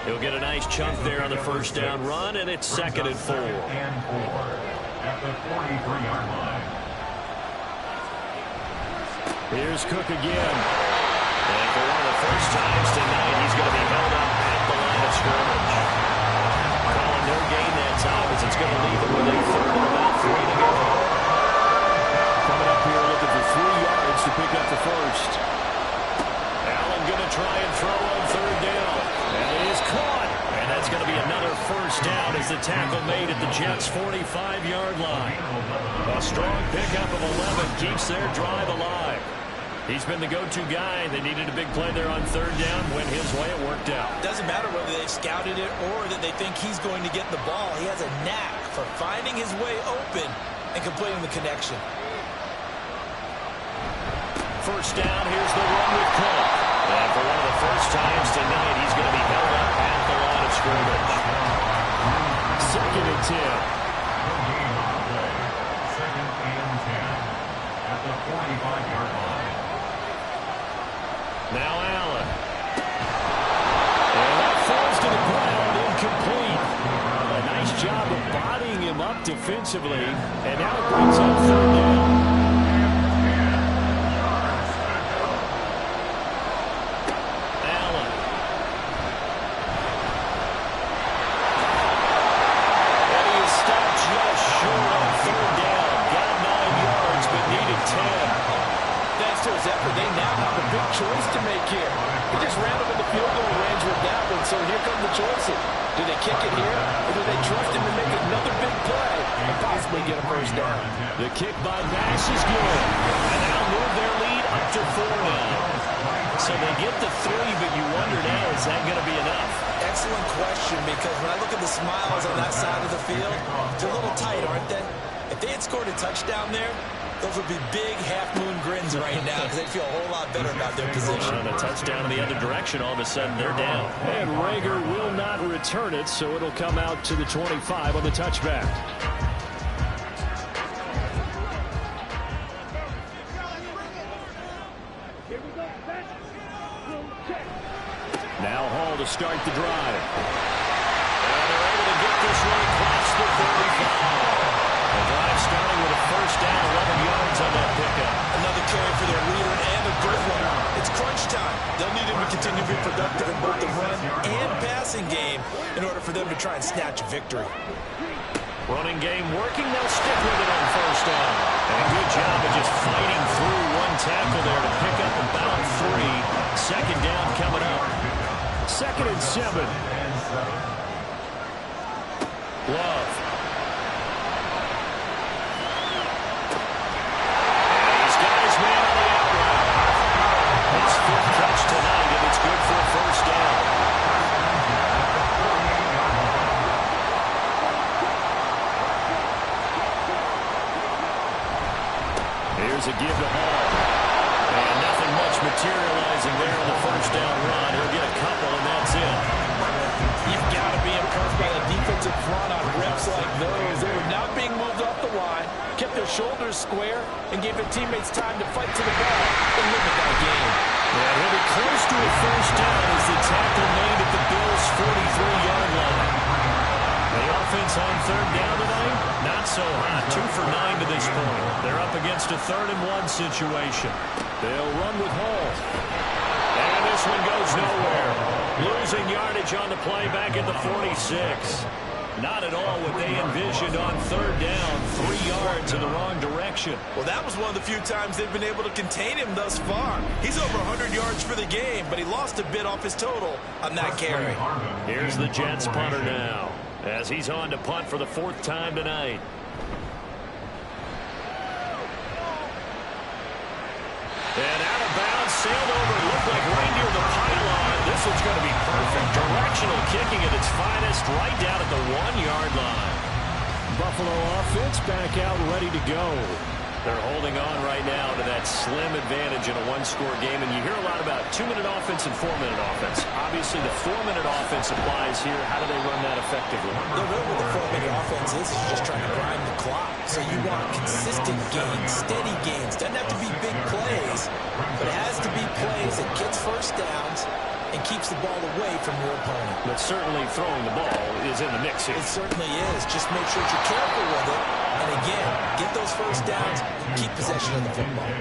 He'll get a nice chunk there on the 1st down run, and it's 2nd and 4. At the 43-yard line. Here's Cook again. And for one of the first times tonight, he's going to be held up at the line of scrimmage. Calling no gain that time as it's going to leave him with a 3rd and about 3 to go. Coming up here looking for 3 yards to pick up the 1st. Allen going to try and throw on 3rd down. And it is caught. And that's going to be another 1st down as the tackle made at the Jets' 45-yard line. A strong pickup of 11 keeps their drive alive. He's been the go-to guy. They needed a big play there on 3rd down. Went his way. It worked out. Doesn't matter whether they've scouted it or that they think he's going to get the ball. He has a knack for finding his way open and completing the connection. 1st down, here's the run with Cook. And for one of the first times tonight, he's going to be held up at the line of scrimmage. 2nd and 10. Second and 10 at the 45-yard line. Now Allen. And that falls to the ground, incomplete. A nice job of bodying him up defensively. And now it brings up 3rd down. Choice to make here. He just ran up in the field goal range with that one, so here come the choices. Do they kick it here, or do they trust him to make another big play and possibly get a first down? The kick by Nash is good, and now move their lead up to 4 now. So they get the 3, but you wonder now, is that going to be enough? Excellent question, because when I look at the smiles on that side of the field, they're a little tight, aren't they? If they had scored a touchdown there, those would be big half-moon grins right now because they feel a whole lot better about their position. And a touchdown in the other direction, all of a sudden they're down. And Rager will not return it, so it'll come out to the 25 on the touchback. Now Hall to start the drive. And they're able to get this one across the 35. The drive starting with a first down, 11 yards on that pickup. Another carry for their leader and a good one. It's crunch time. They'll need him to continue to be productive in both the run and passing game in order for them to try and snatch a victory. Running game working. They'll stick with it on first down. And a good job of just fighting through one tackle there to pick up about 3. 2nd down coming up. 2nd and 7. Love. Tonight, and it's good for a first down. Here's a give to Hall. And nothing much materializing there on the first down run. He'll get a couple, and that's it. You've got to be impressed by the defensive front on reps like those. They were not being moved off the line, kept their shoulders square, and gave their teammates time to fight to the ball and limit that game. Yeah, he'll be close to a first down as the tackle made at the Bills' 43-yard line. The offense on 3rd down tonight, not so hot. 2 for 9 to this point. They're up against a 3rd and 1 situation. They'll run with Hall. And this one goes nowhere. Losing yardage on the play back at the 46. Not at all what they envisioned on 3rd down. 3 yards in the wrong direction. Well, that was one of the few times they've been able to contain him thus far. He's over 100 yards for the game, but he lost a bit off his total on that carry. Here's the Jets punter now, as he's on to punt for the 4th time tonight. And out of bounds, sailed over, looked like right near the pylon. This one's going to be perfect. Directional kicking at its finest, right down at the 1-yard line. Buffalo offense back out, ready to go. They're holding on right now to that slim advantage in a 1-score game, and you hear a lot about 2-minute offense and 4-minute offense. Obviously, the 4-minute offense applies here. How do they run that effectively? The real what the 4-minute offense is just trying to grind the clock. So you want consistent gains, steady gains. Doesn't have to be big plays, but it has to be plays that gets first downs and keeps the ball away from your opponent. But certainly throwing the ball is in the mix here. It certainly is. Just make sure you're careful with it. And again, get those first downs, keep possession of the football.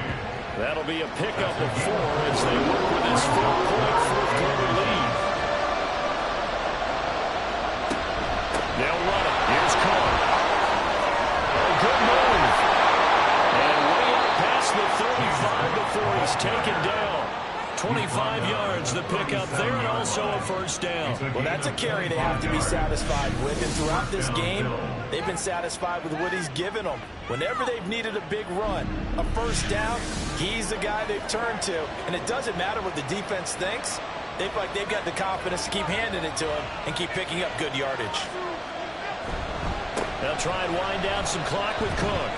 That'll be a pickup of 4 as they work with this 4-point fourth-quarter lead. They'll run it. Here's Cohen. Oh, good move. And way up past the 35 before he's taken down. 25 yards, the pickup there, and also a first down. Well, that's a carry they have to be satisfied with, and throughout this game, they've been satisfied with what he's given them. Whenever they've needed a big run, a first down, he's the guy they've turned to. And it doesn't matter what the defense thinks. They feel like they've got the confidence to keep handing it to him and keep picking up good yardage. They'll try and wind down some clock with Cook.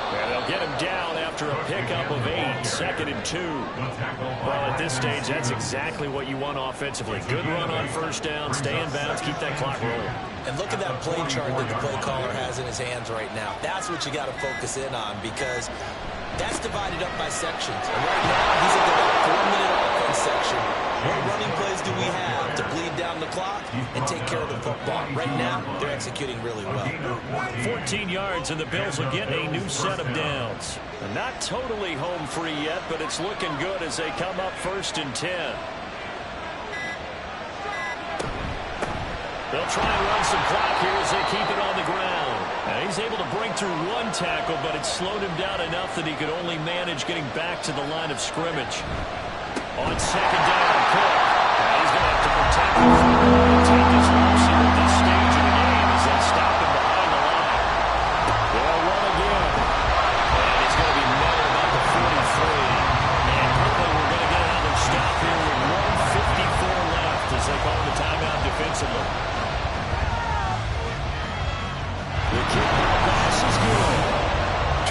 And they'll get him down after a pickup of 8, 2nd and 2. Well, at this stage, that's exactly what you want offensively. Good run on first down, stay in bounds, keep that clock rolling. And look at that play chart that the play caller has in his hands right now. That's what you got to focus in on, because that's divided up by sections. And right now, he's in the 4-minute offense section. What running plays do we have to bleed down the clock and take care of the football? Right now, they're executing really well. 14 yards, and the Bills will get a new set of downs. Not totally home free yet, but it's looking good as they come up 1st and 10. They'll try and run some clock here as they keep it on the ground. Now he's able to break through 1 tackle, but it slowed him down enough that he could only manage getting back to the line of scrimmage. On 2nd down, Cook. Now he's going to have to protect the football and take his lumps here at this stage of the game as they stop him behind the line. They'll run again. And he's going to be met about the 43. And quickly we're going to get another stop here with 1:54 left as they call the timeout defensively. The kickoff pass is good.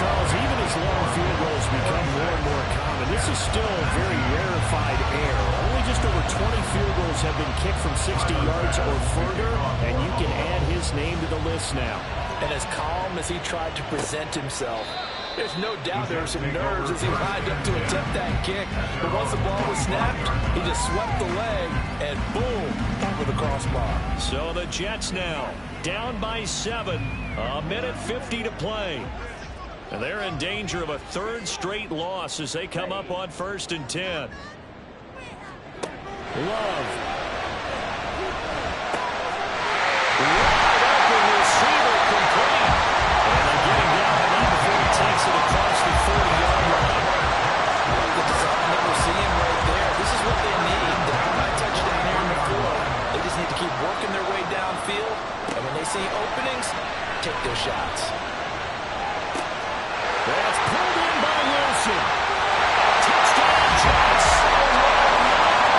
Charles, even as long field goals become more and more common, this is still a very rarefied air. Only just over 20 field goals have been kicked from 60 yards or further, and you can add his name to the list now. And as calm as he tried to present himself, there's no doubt there were some nerves as he lined up to attempt that kick. But once the ball was snapped, he just swept the leg, and boom, over the crossbar. So the Jets now down by 7, 1:50 to play. And they're in danger of a 3rd straight loss as they come up on 1st and 10. Love. Wide open receiver complete. And they're getting down the line before he takes it across the 40-yard line. The design that we're seeing right there, this is what they need. Down by touchdown here in the 4th. They just need to keep working their way downfield. And when they see openings, take their shots. That's pulled in by Wilson. Touchdown, Jets.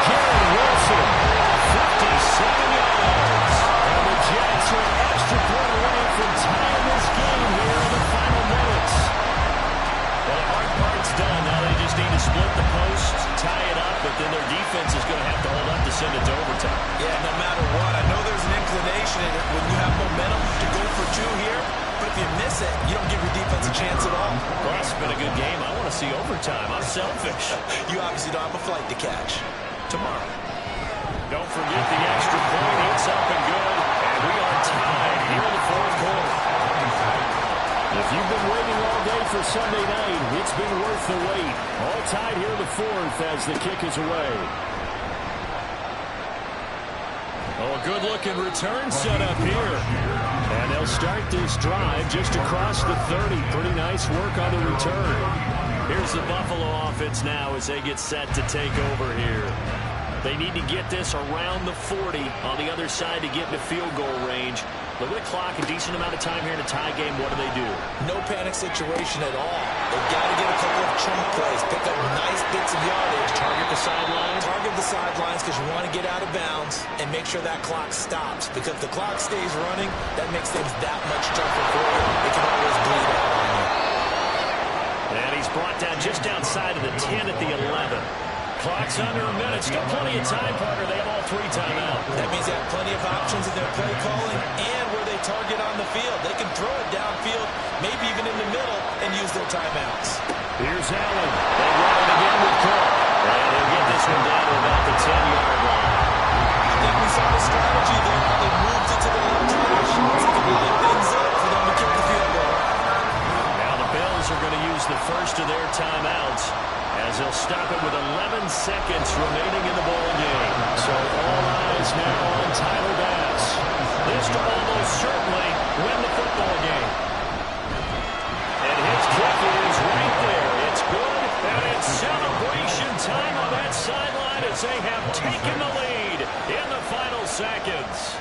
Garrett Wilson, 57 yards. And the Jets are an extra point away from tying this game here in the final minutes. Well, the hard part's done. Now they just need to split the post, tie it up, but then their defense is going to have to hold up to send it to overtime. Yeah, no matter what. I know there's an inclination in it when you have momentum to go for 2 here. But if you miss it, you don't give your defense a chance at all. Well, it's been a good game. I want to see overtime. I'm selfish. You obviously don't have a flight to catch. Tomorrow. Don't forget the extra point. It's up and good. And we are tied here in the 4th quarter. If you've been waiting all day for Sunday night, it's been worth the wait. All tied here in the 4th as the kick is away. Oh, a good-looking return set up here. And they'll start this drive just across the 30. Pretty nice work on the return. Here's the Buffalo offense now as they get set to take over here. They need to get this around the 40 on the other side to get into field goal range. Look at the clock, a decent amount of time here in a tie game. What do? No panic situation at all. They've got to get a couple of chunk plays, pick up nice bits of yardage. Target the sidelines. Target the sidelines because you want to get out of bounds and make sure that clock stops. Because if the clock stays running, that makes things that much tougher for you. It can always bleed out on you. And he's brought down just outside of the 10 at the 11. Clock's under a minute. Still plenty of time, Parker. They have all 3 timeouts. That means they have plenty of options in their play calling and where they target on the field. They can throw it downfield, maybe even in the middle, and use their timeouts. Here's Allen. They run it again with Cook. And they'll get this one down to about the 10-yard line. I think we saw the strategy there. They moved it to the left hash. So they can line things up for them to kick the field goal. Now the Bills are going to use the first of their timeouts, as they'll stop it with 11 seconds remaining in the ball game. So all eyes now on Tyler Bass. This to almost certainly win the football game. And his kick is right there. It's good, and it's celebration time on that sideline as they have taken the lead in the final seconds.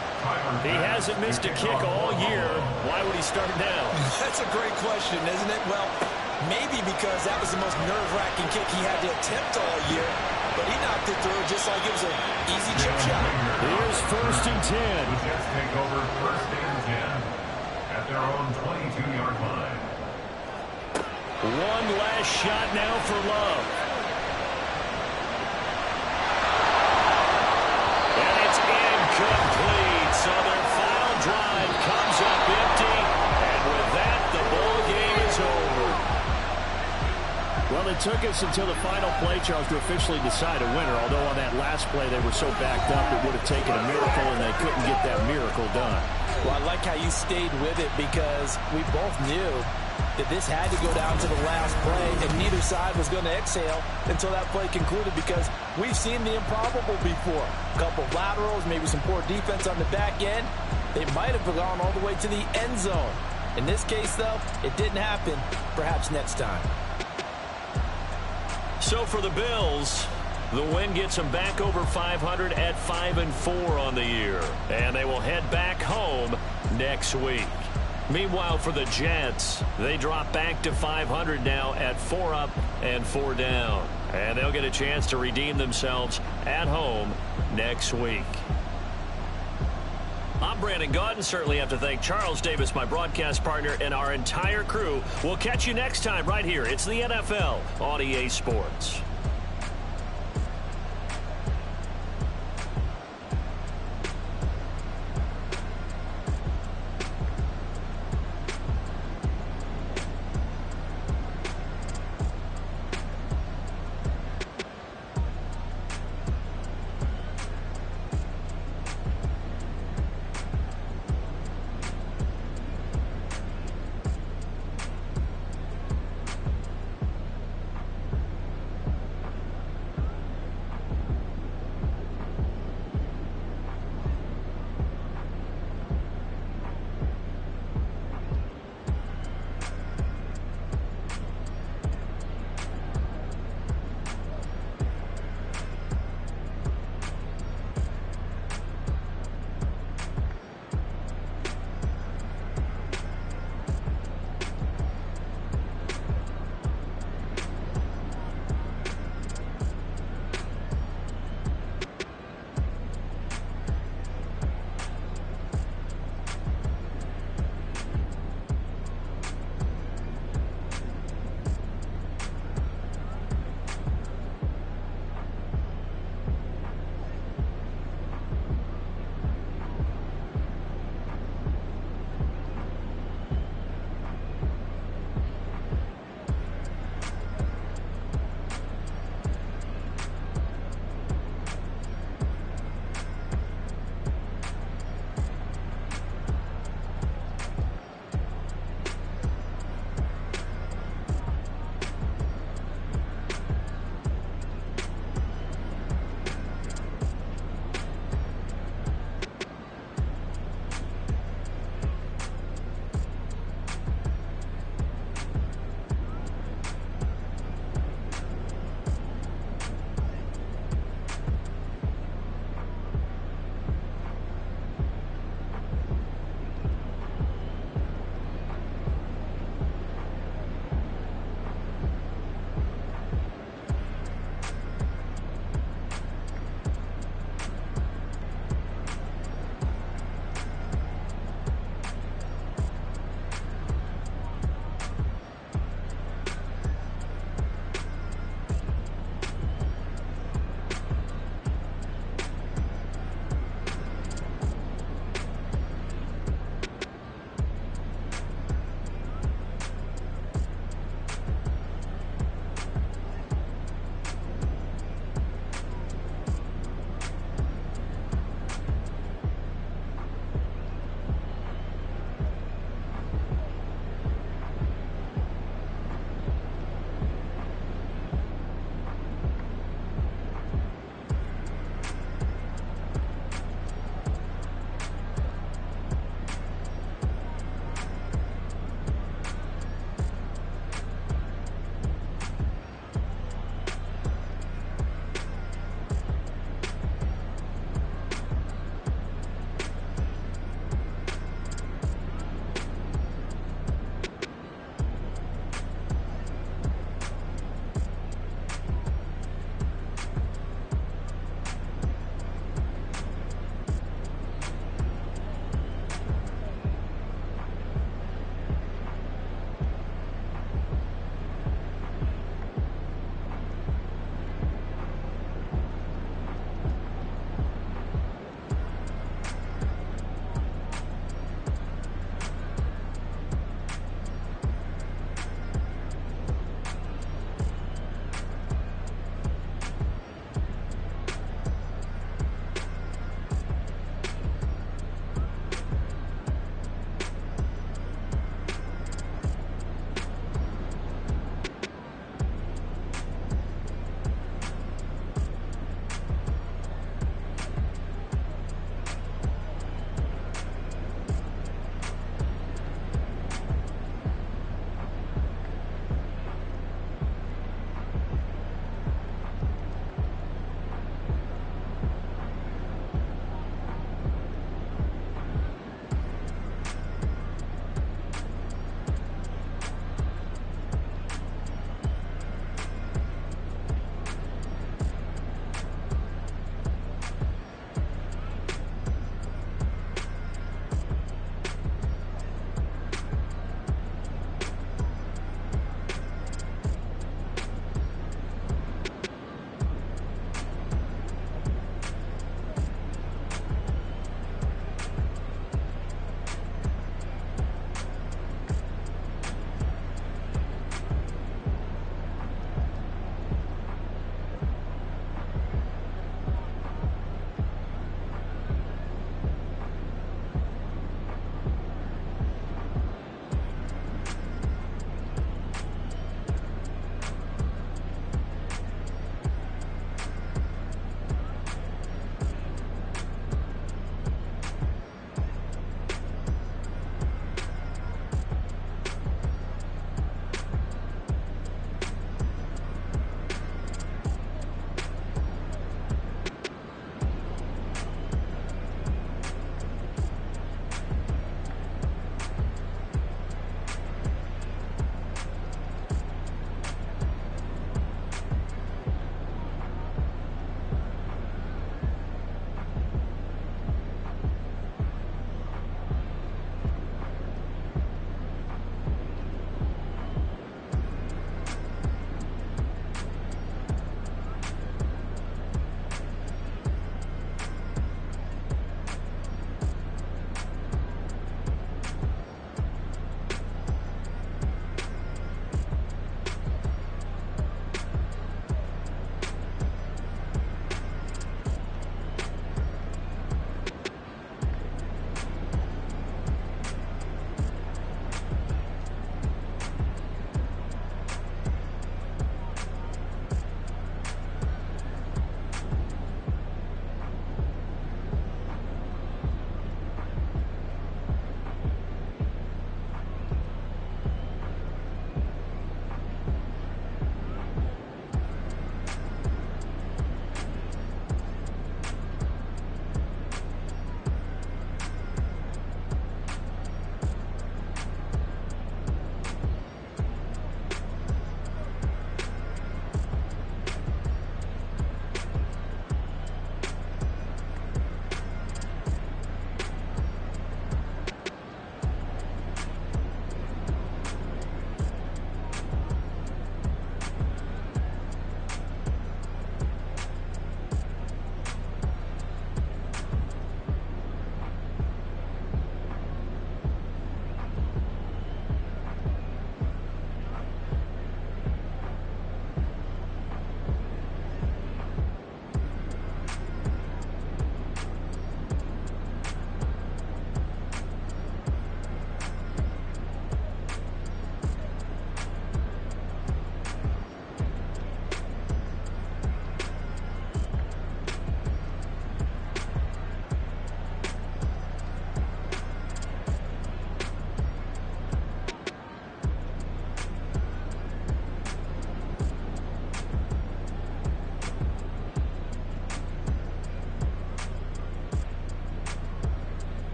He hasn't missed a kick all year. Why would he start now? That's a great question, isn't it? Well, maybe because that was the most nerve-wracking kick he had to attempt all year, but he knocked it through just like it was an easy chip shot. Here's 1st and 10. The Jets take over 1st and 10 at their own 22-yard line. One last shot now for Love. And it's incomplete. So their final drive comes up empty. And with that, the ball game is over. Well, it took us until the final play, Charles, to officially decide a winner. Although on that last play they were so backed up it would have taken a miracle, and they couldn't get that miracle done. Well, I like how you stayed with it because we both knew that this had to go down to the last play, and neither side was going to exhale until that play concluded because we've seen the improbable before. A couple of laterals, maybe some poor defense on the back end. They might have gone all the way to the end zone. In this case, though, it didn't happen. Perhaps next time. So for the Bills, the win gets them back over 500 at 5-4 on the year. And they will head back home next week. Meanwhile, for the Jets, they drop back to 500 now at 4 up and 4 down. And they'll get a chance to redeem themselves at home next week. I'm Brandon Gaudin. Certainly have to thank Charles Davis, my broadcast partner, and our entire crew. We'll catch you next time right here. It's the NFL on EA Sports.